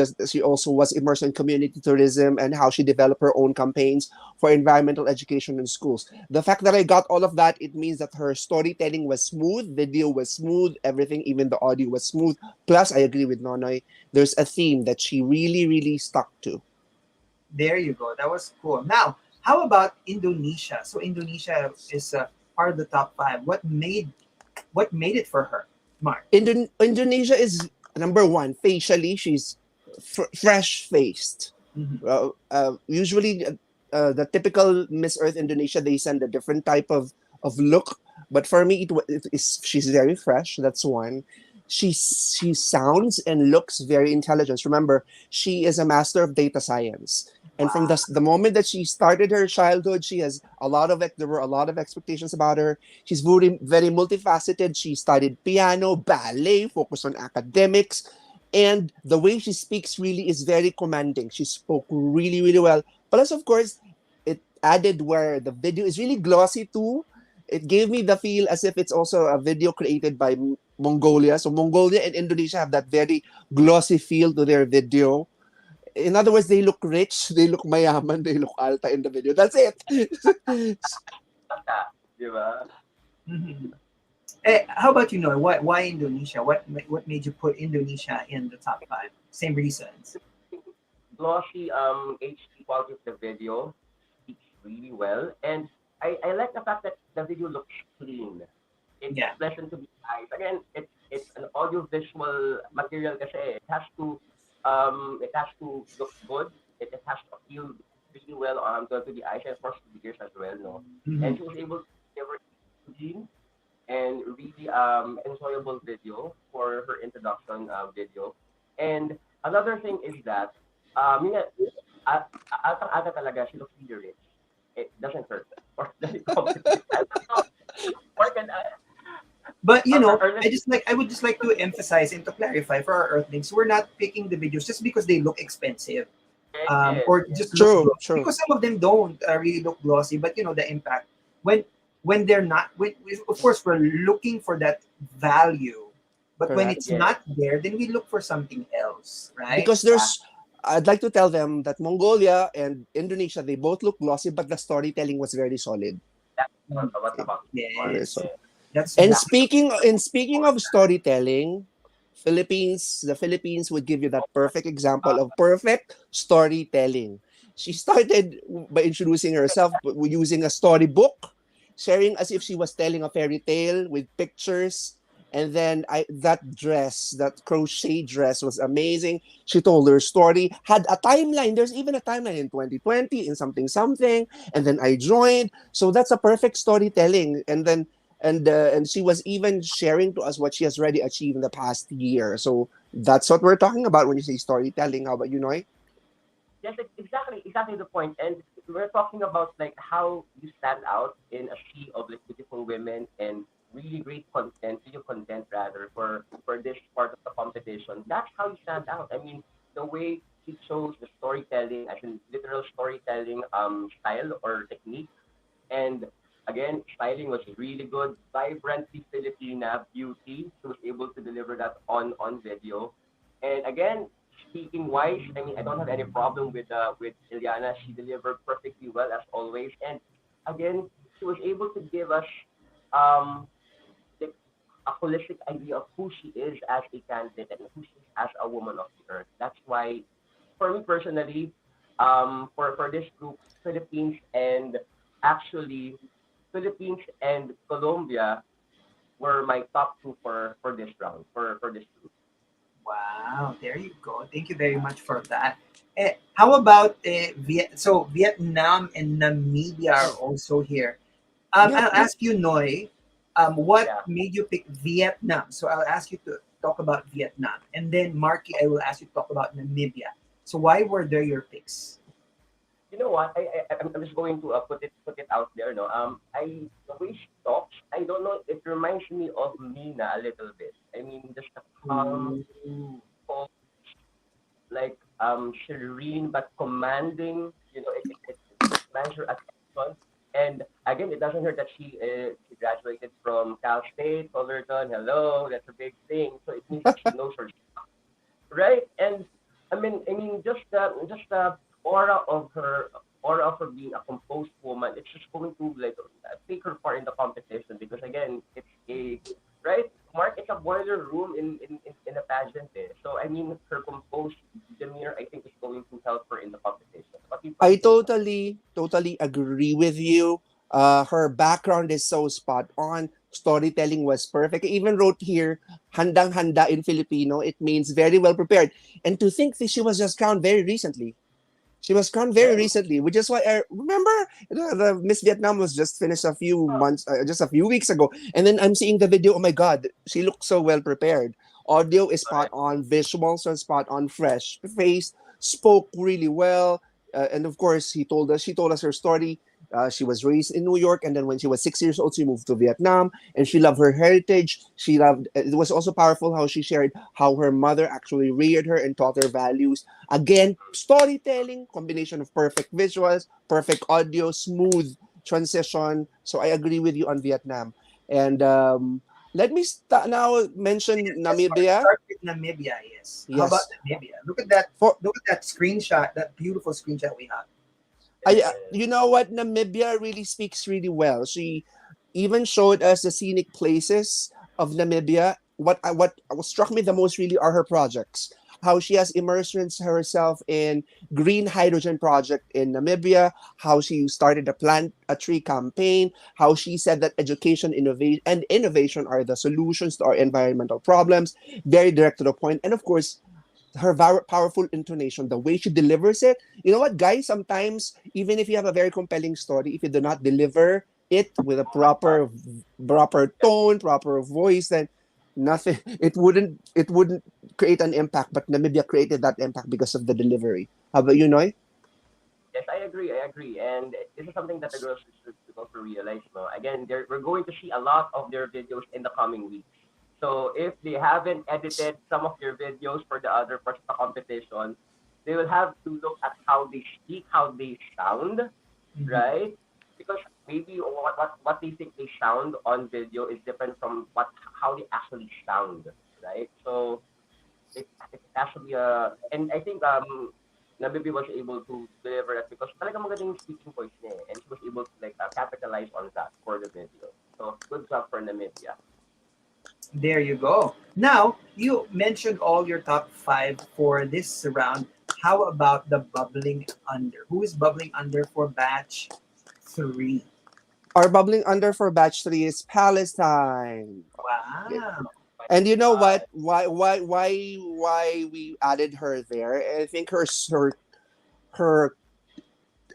also was immersed in community tourism and how she developed her own campaigns for environmental education in schools. The fact that I got all of that, it means that her storytelling was smooth, video was smooth, everything, even the audio was smooth. Plus, I agree with Nonoy. There's a theme that she really, really stuck to. There you go. That was cool. Now, how about Indonesia? So Indonesia is part of the top five. What made it for her, Mark? Indonesia is number one. Facially, she's fresh faced. Mhm. Usually, the typical Miss Earth Indonesia, they send a different type of look. But for me, it is she's very fresh. That's one. She sounds and looks very intelligent. Remember, she is a master of data science. And from Wow. the moment that she started her childhood, she has a lot of there were a lot of expectations about her. She's very multifaceted. She studied piano, ballet, focused on academics, and the way she speaks really is very commanding. She spoke really, really well. Plus, of course, it added where the video is really glossy too. It gave me the feel as if it's also a video created by Mongolia. So Mongolia and Indonesia have that very glossy feel to their video. In other words, they look rich, they look mayaman, they look alta in the video. That's it. Di ba? Mhm. How about you, Noy? Why Indonesia? What made you put Indonesia in the top five? Same reasons. Glossy HD quality of the video speaks really well. And I like the fact that the video looks clean. It's Yeah. pleasant to the eyes. Again, it's an audio visual material kasi it has to look good. It has to appeal really well to the eyes and of course to the ears as well, no. Mhm. And she was able to deliver clean and really enjoyable video for her introduction video. And another thing is that yun nga, atang-aga talaga she looks really rich. It doesn't hurt or does it complicate? I don't know. Or can But Ernest, I would just like to emphasize and to clarify for our Earthlings, we're not picking the videos just because they look expensive, yes, or yes. just look True, glossy. true. Because some of them don't really look glossy, but the impact when they're not. Of course, we're looking for that value, but when Correct. it's Yes, not there, then we look for something else, right? Because I'd like to tell them that Mongolia and Indonesia, they both look glossy, but the storytelling was very solid. that's Mm. what about this one? Very Yes, solid. Yes. that's And exactly. speaking of storytelling, the Philippines would give you that perfect example of perfect storytelling. She started by introducing herself using a storybook, sharing as if she was telling a fairy tale with pictures. And then that crochet dress was amazing. She told her story, had a timeline. There's even a timeline in 2020, in something something. And then I joined. So that's a perfect storytelling. And she was even sharing to us what she has already achieved in the past year. So that's what we're talking about when you say storytelling. How about you, Noy? Yes, exactly the point. And we're talking about like how you stand out in a sea of like beautiful women and really great content, video content rather, for this part of the competition, that's how you stand out. I mean, the way she chose the storytelling, as in literal storytelling style or technique, and again, styling was really good. Vibrantly Filipina beauty. She was able to deliver that on video. And again, speaking wise, I mean, I don't have any problem with Ileana. She delivered perfectly well as always. And again, she was able to give us um like a holistic idea of who she is as a candidate and who she is as a woman of the earth. That's why, for me personally, for this group, actually Philippines and Colombia were my top two for this round for this group. Wow, there you go. Thank you very much for that. How about Vietnam and Namibia are also here. Yep, I'll yep. ask you, Noy, what Yeah. made you pick Vietnam? So I'll ask you to talk about Vietnam, and then Marky, I will ask you to talk about Namibia. So why were there your picks? You know what? I'm just going to put it out there. No, the way she talks, I don't know. It reminds me of Mina a little bit. I mean, just a calm, Ooh. calm, like serene but commanding. It commands her attention. And again, it doesn't hurt that she graduated from Cal State, Fullerton. Hello, that's a big thing. So it means that she knows her right? And I mean, just the aura of her being a composed woman, it's just going to like take her far in the competition because again, it's a right. Mark, it's a boiler room in a pageant. Eh. So I mean, her composed demeanor, I think, is going to help her in the competition. What do I you think, Mike? totally agree with you. Her background is so spot on. Storytelling was perfect. I even wrote here, handang handa in Filipino. It means very well prepared. And to think that she was just crowned very recently. She was crowned very Right? recently, which is why I remember the Miss Vietnam was just finished a few months, just a few weeks ago. And then I'm seeing the video. Oh my God, she looks so well prepared. Audio is spot Correct. on, visuals are spot on, fresh face, spoke really well. And of course, she told us her story. She was raised in New York, and then when she was 6 years old, she moved to Vietnam, and she loved her heritage. She loved. It was also powerful how she shared how her mother actually reared her and taught her values. Again, storytelling, combination of perfect visuals, perfect audio, smooth transition. So I agree with you on Vietnam. And let me now mention Let's start, Namibia. start with Namibia. Yes. How about Yes. Namibia? Look at that. For Look at that screenshot. That beautiful screenshot we have. I, Yes. you know what, Namibia really speaks really well. She even showed us the scenic places of Namibia. What struck me the most really are her projects. How she has immersed herself in green hydrogen project in Namibia. How she started a plant a tree campaign. How she said that education, innovation are the solutions to our environmental problems. Very direct to the point, and of course her powerful intonation, the way she delivers it. You know what, guys? Sometimes even if you have a very compelling story, if you do not deliver it with a Oh my God. proper tone, proper voice, then nothing. It wouldn't create an impact. But Namibia created that impact because of the delivery. How about you, Noy? Yes, I agree. I agree, and this is something that the girls should also realize. No, again, we're going to see a lot of their videos in the coming weeks. So if they haven't edited some of their videos for the other parts of the competition, they will have to look at how they speak, how they sound, Mhm. right? Because maybe what they think they sound on video is different from what how they actually sound, right? So it actually and I think Nabibi was able to deliver it because talaga magaling yung speaking voice niya eh, and she was able to like capitalize on that for the video. So good job for Namibia. There you go. Now, you mentioned all your top five for this round. How about the bubbling under? Who is bubbling under for batch three? Our bubbling under for batch three is Palestine. Yes, Wow. my And you know God. what? Why we added her there? I think her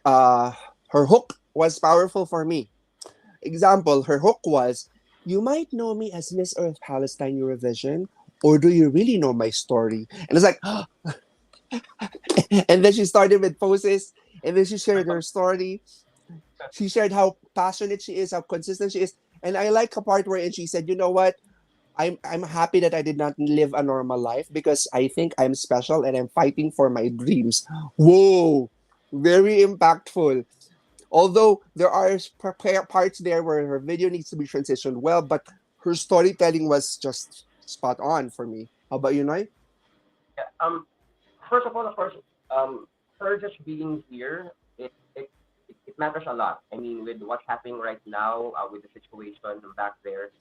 uh her hook was powerful for me. Example, her hook was, "You might know me as Miss Earth Palestine Eurovision, or do you really know my story?" And it's like, and then she started with poses, and then she shared her story. She shared how passionate she is, how consistent she is. And I like a part where she said, you know what? I'm happy that I did not live a normal life because I think I'm special and I'm fighting for my dreams. Whoa, very impactful. Although there are parts there where her video needs to be transitioned well, but her storytelling was just spot on for me. How about you, Noy? Yeah, first of all, of course, her just being here, it matters a lot. I mean, with what's happening right now, with the situation back there,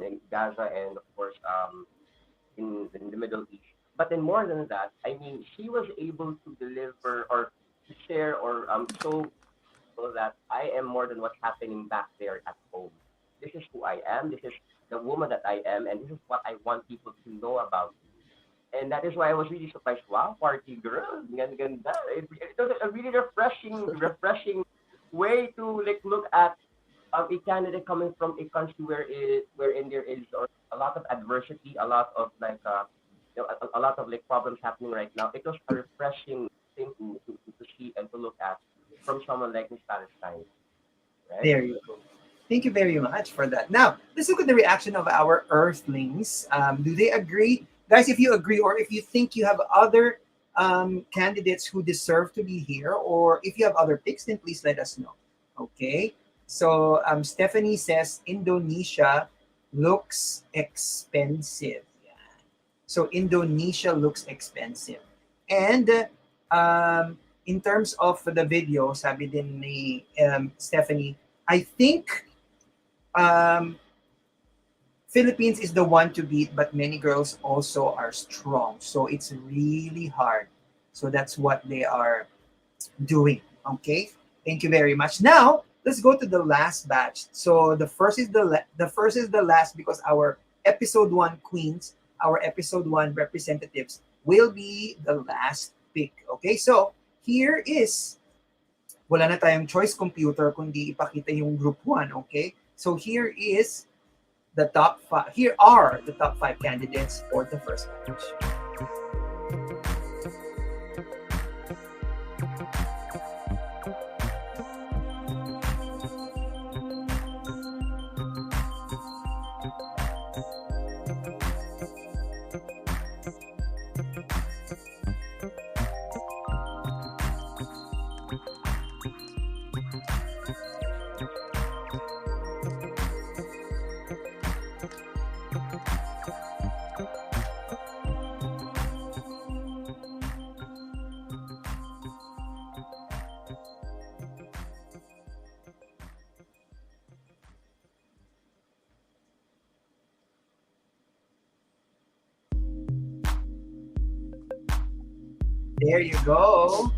in Gaza and of course, in the Middle East. But then more than that, I mean, she was able to deliver or to share or show people that I am more than what's happening back there at home. This is who I am. This is the woman that I am, and this is what I want people to know about. And that is why I was really surprised. Wow, party girl, ganda. It was a really refreshing way to like look at a candidate coming from a country wherein there is or a lot of adversity, a lot of like a lot of like problems happening right now. It was a refreshing thing to see and to look at from someone like Miss Palestine, right? There you go. Thank you very much for that. Now, let's look at the reaction of our Earthlings. Do they agree? Guys, if you agree or if you think you have other candidates who deserve to be here, or if you have other picks, then please let us know. Okay. So Stephanie says Indonesia looks expensive. Yeah. So Indonesia looks expensive. And in terms of the video, sabi din ni Stephanie, I think um, Philippines is the one to beat, but many girls also are strong. So it's really hard. So that's what they are doing. Okay. Thank you very much. Now let's go to the last batch. So the first is the first is the last because our episode one queens, our episode one representatives will be the last pick. Okay. So here is wala na tayong choice computer kundi ipakita yung group 1, okay? So here is the top 5. Here are the top 5 candidates for the first batch. There you go.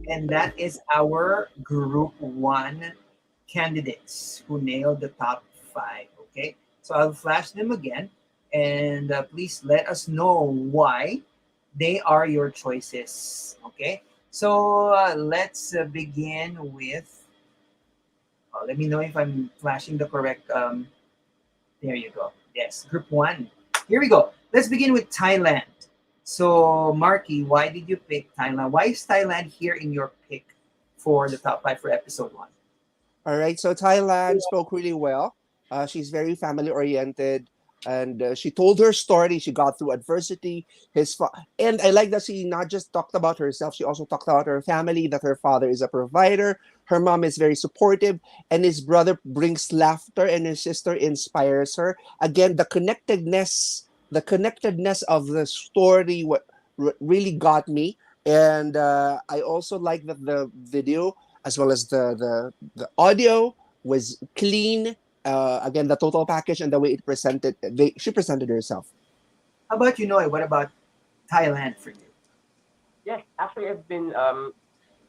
And that is our group 1 candidates who nailed the top 5. Okay, so I'll flash them again, and please let us know why they are your choices. Okay, so let's begin with. Let me know if I'm flashing the correct. There you go. Yes, group 1. Here we go. Let's begin with Thailand. So, Marky, why did you pick Thailand? Why is Thailand here in your pick for the top 5 for episode 1? All right, so Thailand spoke really well. She's very family oriented, and she told her story. She got through adversity. And I like that she not just talked about herself. She also talked about her family. That her father is a provider. Her mom is very supportive, and his brother brings laughter, and his sister inspires her. Again, the connectedness of the story, what really got me. And I also like that the video as well as the audio was clean. Again, the total package and the way she presented herself. How about you, Noy? What about Thailand for you? Yes, actually, I've been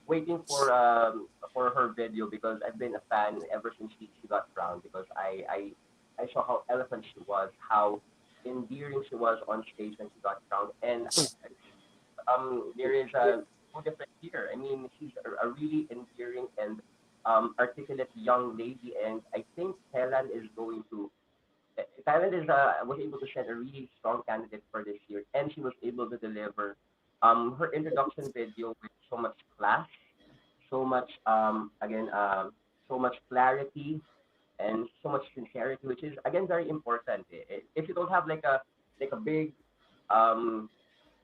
waiting for her video because I've been a fan ever since she got crowned because I saw how eloquent she was, how endearing she was on stage when she got crowned, and there is no difference here. I mean, she's a really endearing and articulate young lady, and I think Thailand is was able to send a really strong candidate for this year, and she was able to deliver her introduction video with so much class, so much again so much clarity and so much sincerity, which is again very important. If you don't have like a big um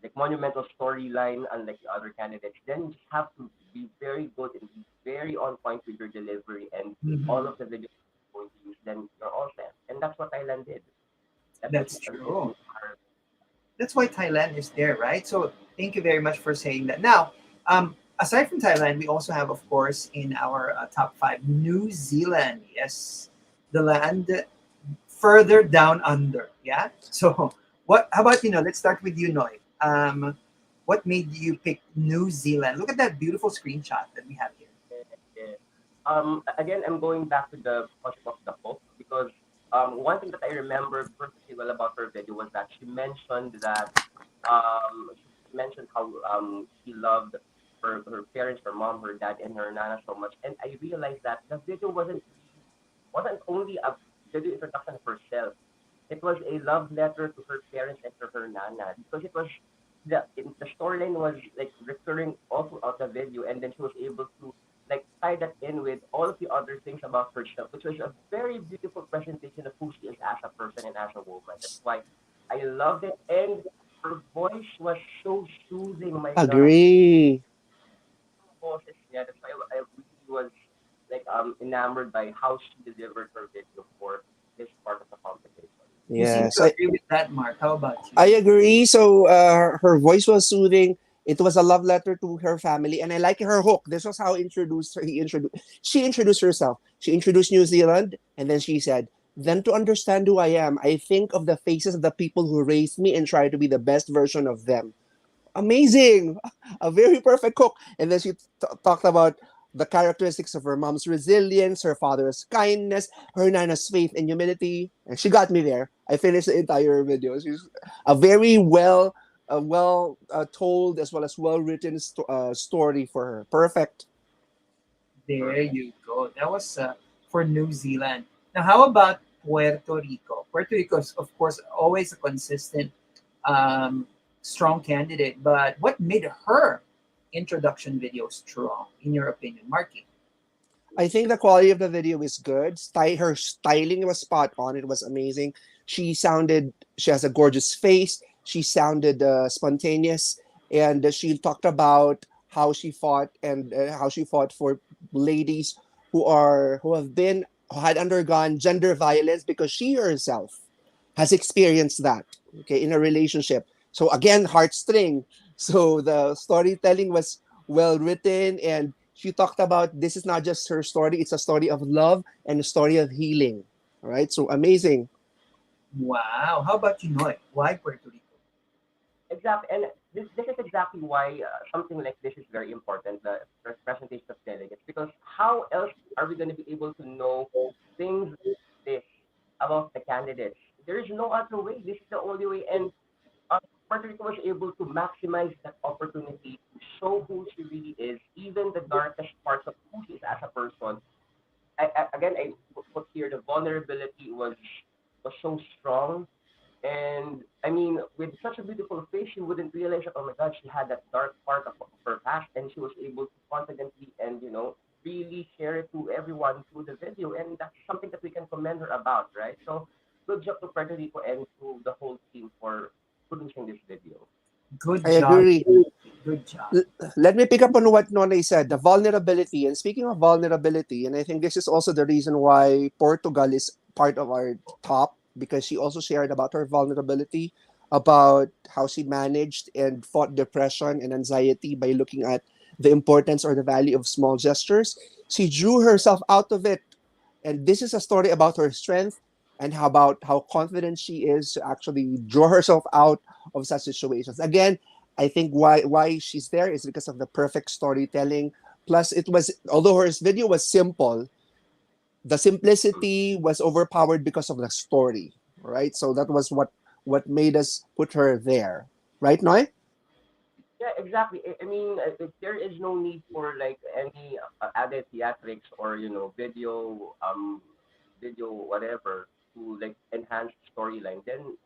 like monumental storyline unlike the other candidates, then you just have to be very good and be very on point with your delivery and all Mhm. of the videos you're going to use, then you're all set. And that's what Thailand did. That's what That's did true. our That's why Thailand is there, right? So thank you very much for saying that. Now, aside from Thailand, we also have, of course, in our top five, New Zealand. Yes, the land further down under. Yeah. So what? How about let's start with you, Noy. What made you pick New Zealand? Look at that beautiful screenshot that we have here. yeah. Again, I'm going back to the concept of the hook because one thing that I remember perfectly well about her video was that she mentioned how she loved her parents, her mom, her dad, and her nana so much, and I realized that the video wasn't only a video introduction of herself. It was a love letter to her parents and to her nana because it was the storyline was like recurring all throughout the video, and then she was able to like tie that in with all of the other things about herself, which was a very beautiful presentation of who she is as a person and as a woman. That's why I loved it, and her voice was so soothing. My God, Agree. bosses, yeah, that's why I really was like enamored by how she delivered her video for this part of the competition. You seem Yes, to agree with that, Mark. How about you? I agree. So her voice was soothing. It was a love letter to her family, and I like her hook. This was how introduced her. She introduced herself. She introduced New Zealand, and then she said, "Then to understand who I am, I think of the faces of the people who raised me and try to be the best version of them." Amazing, a very perfect cook. And then she talked about the characteristics of her mom's resilience, her father's kindness, her nana's faith and humility, and she got me there. I finished the entire video. She's a very told as well as well written story for her. Perfect. There Perfect. you go. That was for New Zealand. Now, how about Puerto Rico? Puerto Rico is, of course, always a consistent, um, strong candidate. But what made her introduction video strong, in your opinion, Marky? I think the quality of the video is good. Her styling was spot on. It was amazing. She has a gorgeous face. She sounded spontaneous, and she talked about how she fought and how she fought for ladies who had undergone gender violence because she herself has experienced that. Okay, in a relationship. So again, heartstring. So the storytelling was well written, and she talked about this is not just her story, it's a story of love and a story of healing. All right, so amazing. Wow. How about you, Noy? Why Puerto Rico? Exactly, and this is exactly why something like this is very important, the presentation of delegates, because how else are we going to be able to know things like this about the candidates? There is no other way. This is the only way, and uh, Puerto Rico was able to maximize that opportunity to show who she really is, even the darkest parts of who she is as a person. Again, I put here the vulnerability was so strong, and I mean, with such a beautiful face, you wouldn't realize that, oh my God, she had that dark part of her past, and she was able to confidently and, really share it to everyone through the video. And that's something that we can commend her about, right? So, good job to Puerto Rico and to the whole team for producing this video. Good I job. agree. Good job. L- Let me pick up on what Nonay said, the vulnerability. And speaking of vulnerability, and I think this is also the reason why Portugal is part of our top, because she also shared about her vulnerability, about how she managed and fought depression and anxiety by looking at the importance or the value of small gestures. She drew herself out of it. And this is a story about her strength and how confident she is to actually draw herself out of such situations. Again, I think why she's there is because of the perfect storytelling. Plus, it was although her video was simple, the simplicity was overpowered because of the story, right? So that was what made us put her there, right, Noy? Yeah, exactly. I mean, if there is no need for like any added theatrics or video whatever to like enhance the storyline, then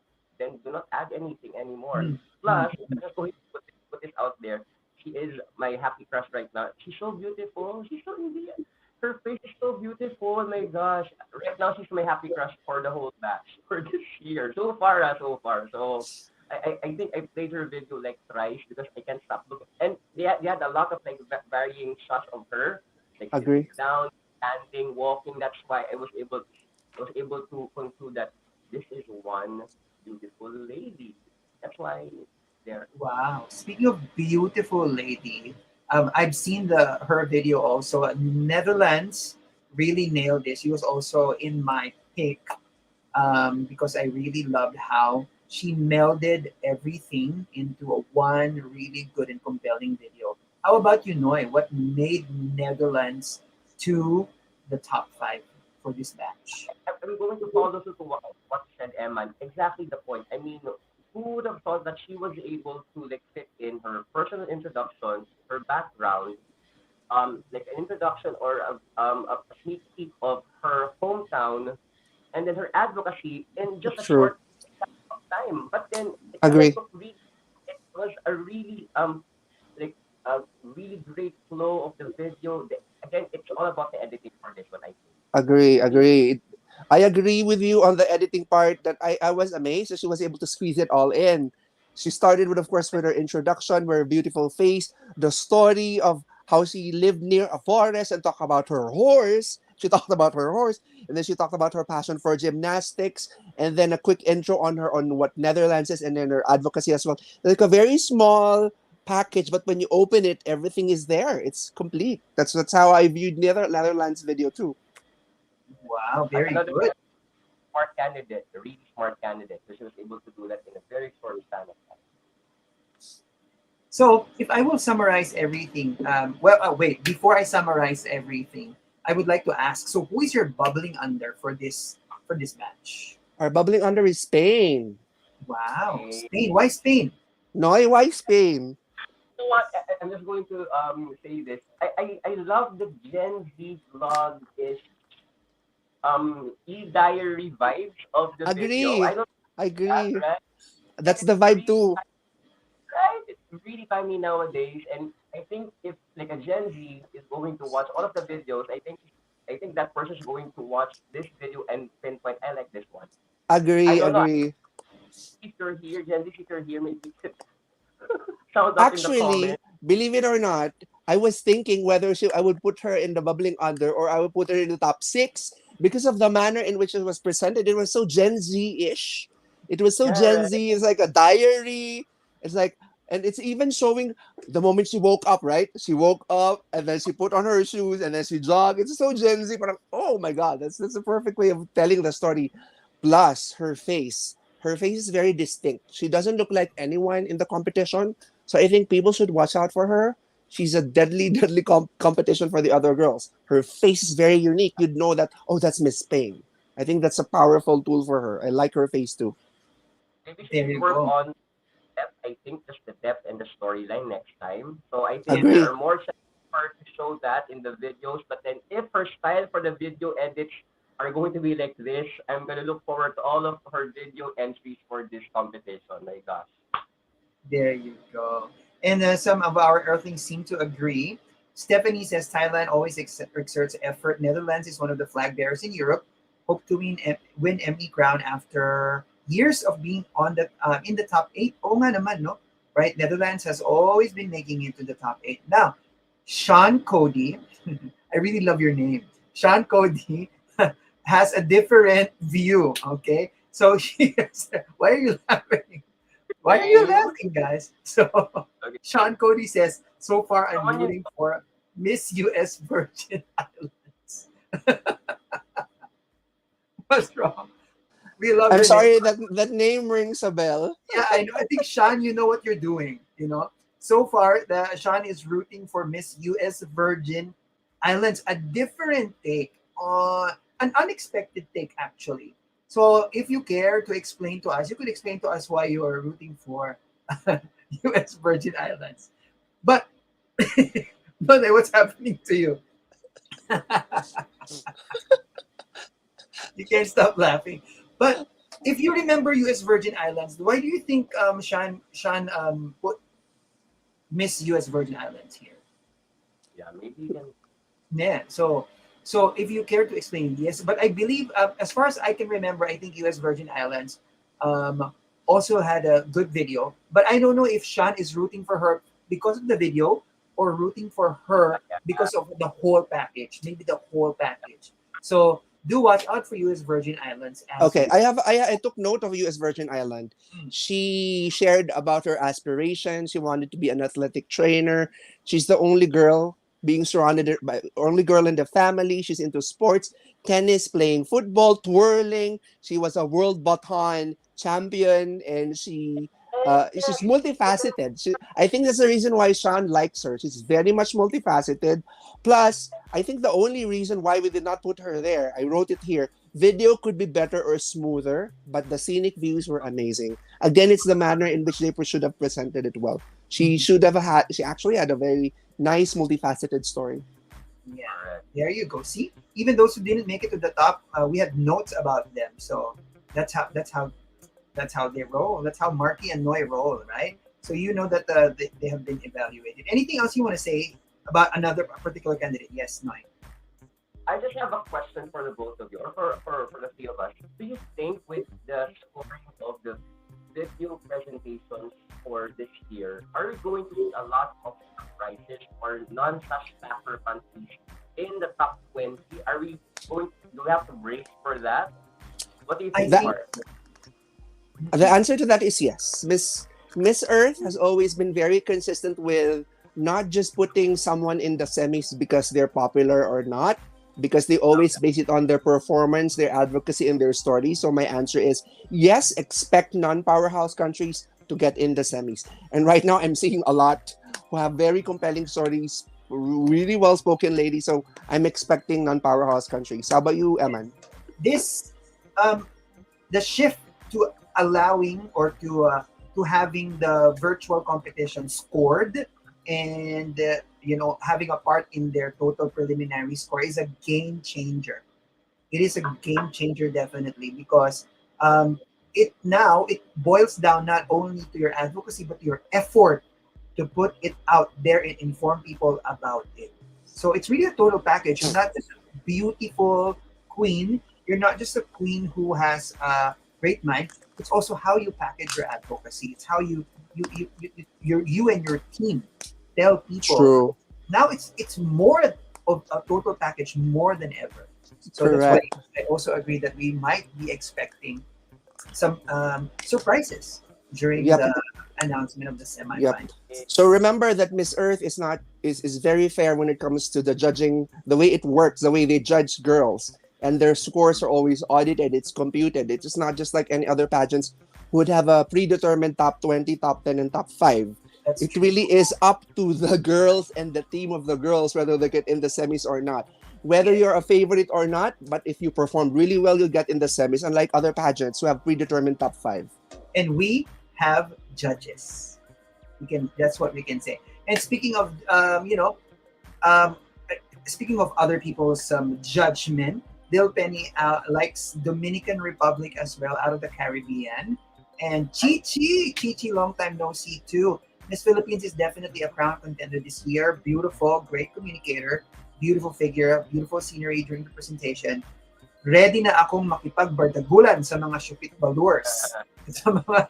do not add anything anymore. Mm, mm, Plus, I'm just going to put this out there. She is my happy crush right now. She's so beautiful. She's so Indian. her face is so beautiful. Oh my gosh. Right now, she's my happy crush for the whole batch for this year. So far, so far. So I think I played her video like thrice because I can't stop looking. And they had a lot of like varying shots of her, like sitting Agree. down, standing, walking. That's why I was able to conclude that this is one beautiful lady. That's why there. Wow. Speaking of beautiful lady, I've seen the her video also. Netherlands really nailed this. She was also in my pick because I really loved how she melded everything into a one really good and compelling video. How about you, Noy? What made Netherlands to the top five for this batch? I'm going to follow to what said Emman. Exactly the point. I mean, who would have thought that she was able to like fit in her personal introduction, her background, like an introduction or a sneak peek of her hometown, and then her advocacy in just a True. short time. But then it kind of Agree. took it was a really like a really great flow of the video. Again, it's all about the editing for this one, I think. Agree. I mean, Agree. I agree with you on the editing part that I was amazed that she was able to squeeze it all in. She started with, of course, with her introduction, with her beautiful face, the story of how she lived near a forest and talked about her horse. She talked about her horse, and then she talked about her passion for gymnastics, and then a quick intro on her on what Netherlands is, and then her advocacy as well. Like a very small package, but when you open it, everything is there. It's complete. That's how I viewed Netherlands video too. Wow, very another good. smart candidate, a really smart candidate, so she was able to do that in a very short span of time. So, if I will summarize everything, wait, before I summarize everything, I would like to ask. So, who is your bubbling under for this match? Our bubbling under is Spain. Wow, Okay. Spain. Why Spain? Noy, why Spain? You know what? I'm just going to say this. I love the Gen Z vlog is e-diary vibes of the video. Agree. I don't know that, Agree. right? And That's it's the vibe really too. right. It's really funny nowadays, and I think if like a Gen Z is going to watch all of the videos, I think that person is going to watch this video and pinpoint. I like this one. I Agree, don't know agree. if you're here, Gen Z. If you're here, maybe you could sound up in the Actually, comments. believe it or not, I was thinking whether I would put her in the bubbling under or I would put her in the top six because of the manner in which it was presented. It was so Gen Z-ish. It was so Yeah, Gen right. Z. It's like a diary. It's like, and it's even showing the moment she woke up, right? She woke up and then she put on her shoes and then she jogged. It's so Gen Z. But oh my God, that's a perfect way of telling the story. Plus, her face. Her face is very distinct. She doesn't look like anyone in the competition. So I think people should watch out for her. She's a deadly, deadly competition for the other girls. Her face is very unique. You'd know that, oh, that's Miss Spain. I think that's a powerful tool for her. I like her face too. Maybe she There should you work go. on depth. I think just the depth and the storyline next time. So I think there Agree. are more chances for her to show that in the videos. But then if her style for the video edits are going to be like this, I'm gonna look forward to all of her video entries for this competition. My gosh. There you go. And some of our Earthlings seem to agree. Stephanie says Thailand always exerts effort. Netherlands is one of the flag bearers in Europe. Hope to win ME crown after years of being on the in the top eight. Oh nga naman, no? Right? Netherlands has always been making it to the top eight. Now, Sean Cody, I really love your name. Sean Cody has a different view. Okay, so why are you laughing? Why are you Name. laughing, guys? So Okay. Sean Cody says, so far I'm Someone you rooting for Miss US Virgin Islands. What's wrong? We love I'm your name. sorry that name rings a bell. Yeah, I know. I think Sean, you know what you're doing. You know. So far, Sean is rooting for Miss US Virgin Islands. A different take, an unexpected take, actually. So, if you care to explain to us, you could explain to us why you are rooting for US Virgin Islands. But, but what's happening to you? You can't stop laughing. But if you remember US Virgin Islands, why do you think Sean put Miss US Virgin Islands here? yeah, maybe you can Yeah. So So if you care to explain, yes. But I believe, as far as I can remember, I think U.S. Virgin Islands also had a good video. But I don't know if Sean is rooting for her because of the video or rooting for her because of the whole package. Maybe the whole package. So do watch out for U.S. Virgin Islands as Okay, well. I took note of U.S. Virgin Island. Mm. She shared about her aspirations. She wanted to be an athletic trainer. She's the only girl being surrounded by only girl in the family. She's into sports, tennis, playing football, twirling. She was a world baton champion, and she's multifaceted. I think that's the reason why Sean likes her. She's very much multifaceted. Plus, I think the only reason why we did not put her there, I wrote it here. Video could be better or smoother, but the scenic views were amazing. Again, it's the manner in which they should have presented it well. She actually had a very nice, multifaceted story. Yeah, there you go. See, even those who didn't make it to the top, we had notes about them. So that's how they roll. That's how Marky and Noy roll, right? So you know that they have been evaluated. Anything else you want to say about another particular candidate? Yes, Noy. I just have a question for the both of you, or for the three of us. Do you think with the scoring of the video presentations for this year, are we going to see a lot of surprises or non-such factor countries in the top 20? Are we going? Do we have to brace for that? What do you think, That- Mark? The answer to that is yes. Miss Earth has always been very consistent with not just putting someone in the semis because they're popular or not, because they always base it on their performance, their advocacy, and their story. So my answer is yes, expect non-powerhouse countries to get in the semis. And right now I'm seeing a lot who have very compelling stories, really well-spoken ladies. So I'm expecting non-powerhouse countries. How about you, Emman? This the shift to allowing or to having the virtual competition scored and having a part in their total preliminary score is a game changer. It is a game changer definitely because it boils down not only to your advocacy but your effort to put it out there and inform people about it. So it's really a total package. You're not just a beautiful queen. You're not just a queen who has a great mind. It's also how you package your advocacy. It's how you and your team tell people. True. Now it's more of a total package more than ever. So Correct. that's why I also agree that we might be expecting some surprises during Yep. the announcement of the semifinals. Yep. So remember that Miss Earth is very fair when it comes to the judging, the way it works, the way they judge girls, and their scores are always audited. It's computed. It's just not just like any other pageants who would have a predetermined top 20, top 10, and top 5. That's It true. really is up to the girls and the team of the girls whether they get in the semis or not. Whether you're a favorite or not, but if you perform really well, you'll get in the semis, unlike other pageants who have predetermined top 5. And we have judges. That's what we can say. And speaking of um, speaking of other people's judgment, Dil Penny likes Dominican Republic as well, out of the Caribbean. And Chi, long time no see too. Miss Philippines is definitely a crown contender this year. Beautiful, great communicator, beautiful figure, beautiful scenery during the presentation. Ready na akong makipagbardagulan sa mga shupit balurs. Sa mga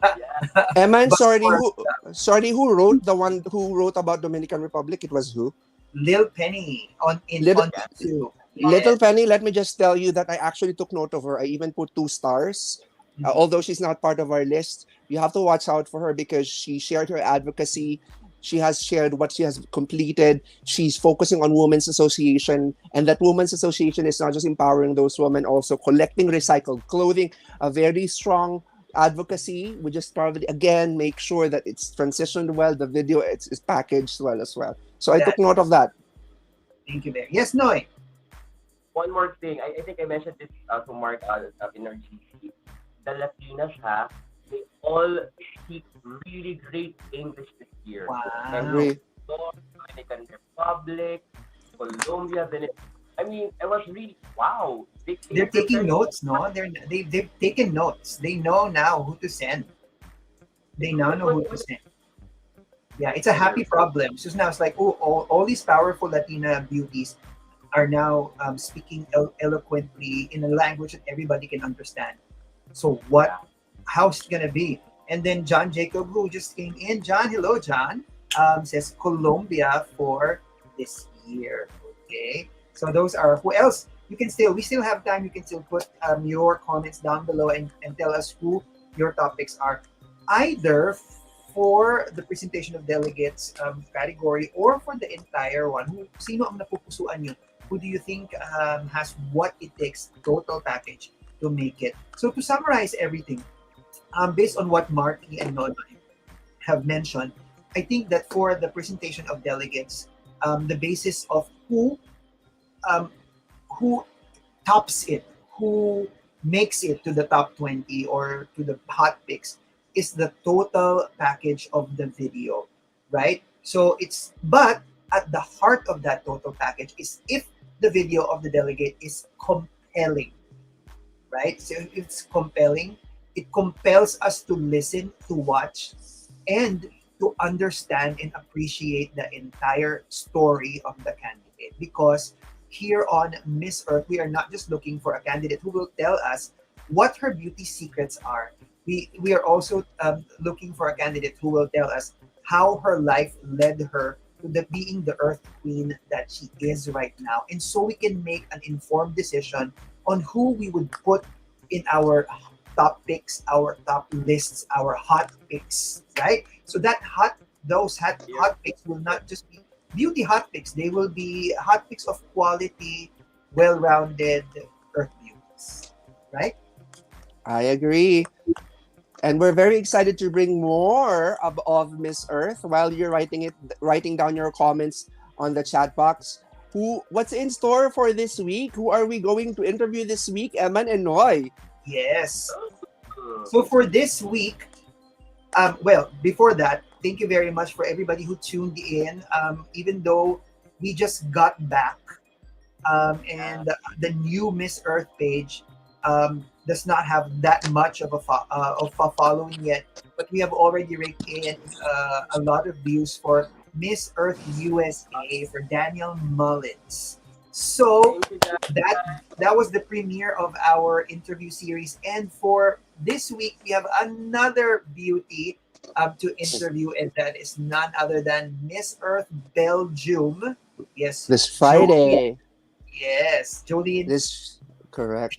Emman, But- sorry, who wrote about Dominican Republic? It was who? Lil Penny on Little- two. Little Penny, let me just tell you that I actually took note of her. I even put 2 stars. Although she's not part of our list, you have to watch out for her because she shared her advocacy. She has shared what she has completed. She's focusing on women's association, and that women's association is not just empowering those women, also collecting recycled clothing, a very strong advocacy. We just probably, again, make sure that it's transitioned well, the video is packaged well as well. So I took note of that. Thank you there. Yes, Noy. One more thing, I think I mentioned this to Mark in our GC. The Latinas, they all speak really great English this year. Wow. Agree. Dominican Republic, Colombia, I mean, I was really wow. They're taking notes, no? They've taken notes. They know now who to send. They now know who to send. Yeah, it's a happy problem. So now it's like, all these powerful Latina beauties are now speaking eloquently in a language that everybody can understand. So how's it gonna be? And then John Jacob, who just came in. John, hello, John. Says Colombia for this year. Okay. So those are who else? We still have time. You can still put your comments down below and tell us who your topics are, either for the presentation of delegates category or for the entire one. Sino ang napupusuan nyo? Who do you think has what it takes, total package, to make it? So to summarize everything, based on what Marky and Noy have mentioned, I think that for the presentation of delegates, the basis of who tops it, who makes it to the top 20 or to the hot picks is the total package of the video, right? But at the heart of that total package is if the video of the delegate is compelling, right? So if it's compelling, it compels us to listen, to watch, and to understand and appreciate the entire story of the candidate. Because here on Miss Earth, we are not just looking for a candidate who will tell us what her beauty secrets are. We are also looking for a candidate who will tell us how her life led her to being the Earth Queen that she is right now. And so we can make an informed decision on who we would put in our top picks, our top lists, our hot picks, right? So those hot picks will not just be beauty hot picks. They will be hot picks of quality, well-rounded Earth beauties, right? I agree. And we're very excited to bring more of Miss Earth while you're writing down your comments on the chat box. What's in store for this week? Who are we going to interview this week? Emman and Noy. Yes. So for this week, before that, thank you very much for everybody who tuned in. Even though we just got back, and the new Miss Earth page does not have that much of a following yet, but we have already raked in a lot of views for Miss Earth USA for Daniel Mullins. So that was the premiere of our interview series, and for this week we have another beauty to interview, and that is none other than Miss Earth Belgium. Yes, this Friday. Jolene. This correct.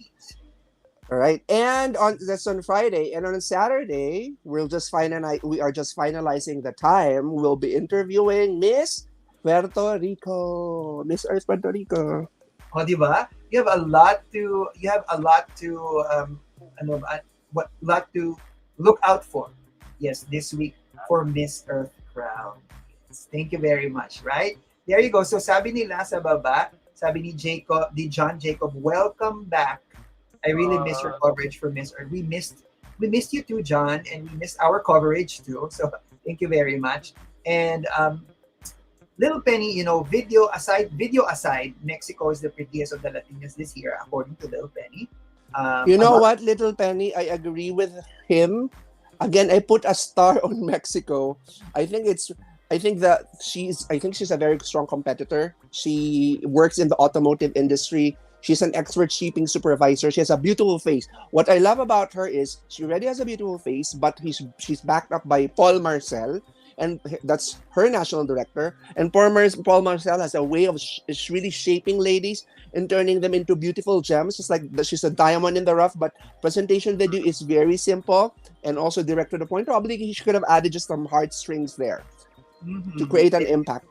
All right, and that's on Friday, and on Saturday we are just finalizing the time. We'll be interviewing Miss Earth Puerto Rico. Oh, diba? You have a lot to look out for. Yes, this week for Miss Earth Crown. Yes, thank you very much, right? There you go. So sabi nila sa baba, sabi ni John Jacob, welcome back. I really miss your coverage for Miss Earth. We missed you too, John, and we missed our coverage too. So thank you very much. And Little Penny, video aside, Mexico is the prettiest of the Latinas this year, according to Little Penny. You know what, Little Penny? I agree with him. Again, I put a star on Mexico. I think she's a very strong competitor. She works in the automotive industry. She's an expert shipping supervisor. She has a beautiful face. What I love about her is she already has a beautiful face, but she's backed up by Paul Marcel, and that's her national director. And Paul Marcel has a way of really shaping ladies and turning them into beautiful gems. It's like she's a diamond in the rough, but presentation video is very simple and also direct to the point. Probably he should have added just some heartstrings there to create an impact.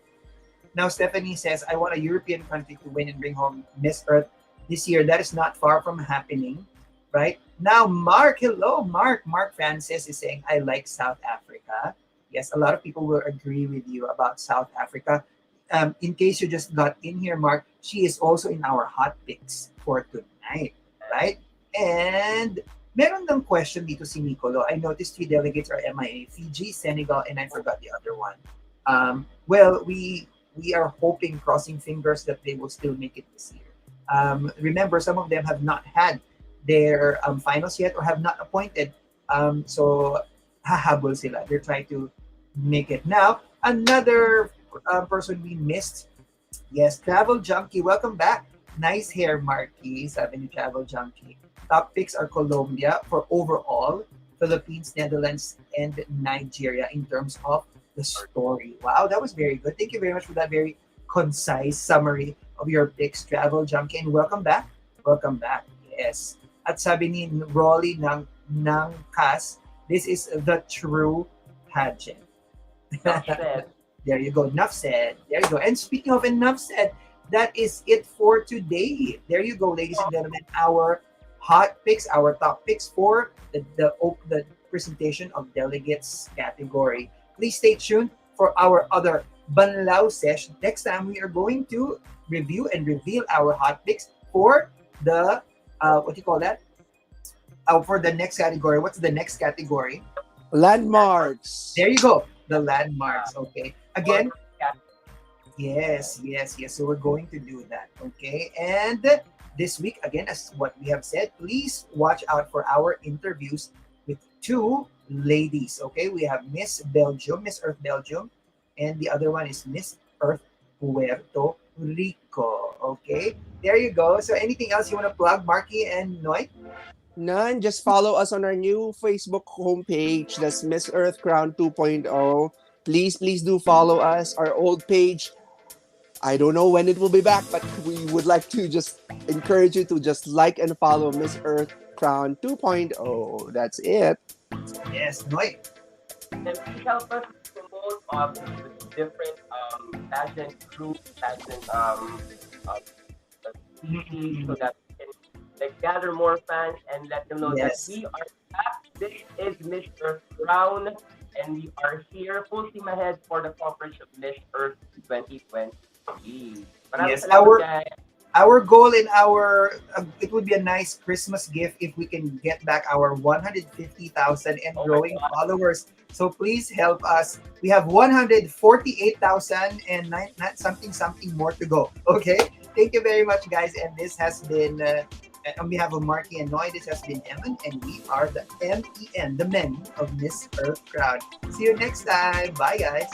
Now Stephanie says, I want a European country to win and bring home Miss Earth this year. That is not far from happening, right? Now Mark, hello Mark. Mark Francis is saying, I like South Africa. Yes, a lot of people will agree with you about South Africa. In case you just got in here, Mark, she is also in our hot picks for tonight, right? And meron ng question dito si Nicolo. I noticed 3 delegates are MIA, Fiji, Senegal, and I forgot the other one. Well, we are hoping, crossing fingers, that they will still make it this year. Remember, some of them have not had their finals yet or have not appointed. So hahabol sila. They're trying to make it. Now, another person we missed Yes, Travel Junkie, welcome back. Nice hair, Marky, sabi ni Travel Junkie. Top picks are Colombia for overall, Philippines, Netherlands, and Nigeria in terms of the story. Wow, that was very good. Thank you very much for that very concise summary of your picks, Travel Junkie. And welcome back. Welcome back. Yes. At sabi ni Rolly ng Cas, this is the true pageant. Enough said. There you go. Enough said. There you go. And speaking of enough said, that is it for today. There you go, ladies and gentlemen. Our hot picks, our top picks for the presentation of delegates category. Please stay tuned for our other BANLAW SESH. Next time, we are going to review and reveal our hot picks for the, what do you call that? For the next category. What's the next category? Landmarks. There you go. The landmarks. Okay. Again, yes. So we're going to do that. Okay. And this week, again, as what we have said, please watch out for our interviews with two ladies. Okay. We have Miss Belgium, Miss Earth Belgium, and the other one is Miss Earth Puerto Rico. Okay. There you go. So anything else you want to plug, Marky and Noy? None. Just follow us on our new Facebook homepage. That's Miss Earth Crown 2.0. Please do follow us. Our old page, I don't know when it will be back, but we would like to just encourage you to just like and follow Miss Earth Crown 2.0. That's it. Yes, Noy. And please help us promote the different pageant groups, pageant species, so that we can like gather more fans and let them know Yes. that we are back. This is Mr. Brown, and we are here full steam ahead for the coverage of Miss Earth 2020. Maraming Yes, salamat, guys. our goal in our it would be a nice Christmas gift if we can get back our 150,000 and Oh my growing God. followers. So please help us. We have 148,000 and not something more to go. Okay. Thank you very much, guys. And this has been on behalf of Marky and Noy. This has been Emman, and we are the M.E.N, the men of Miss Earth Crowd. See you next time. Bye, guys.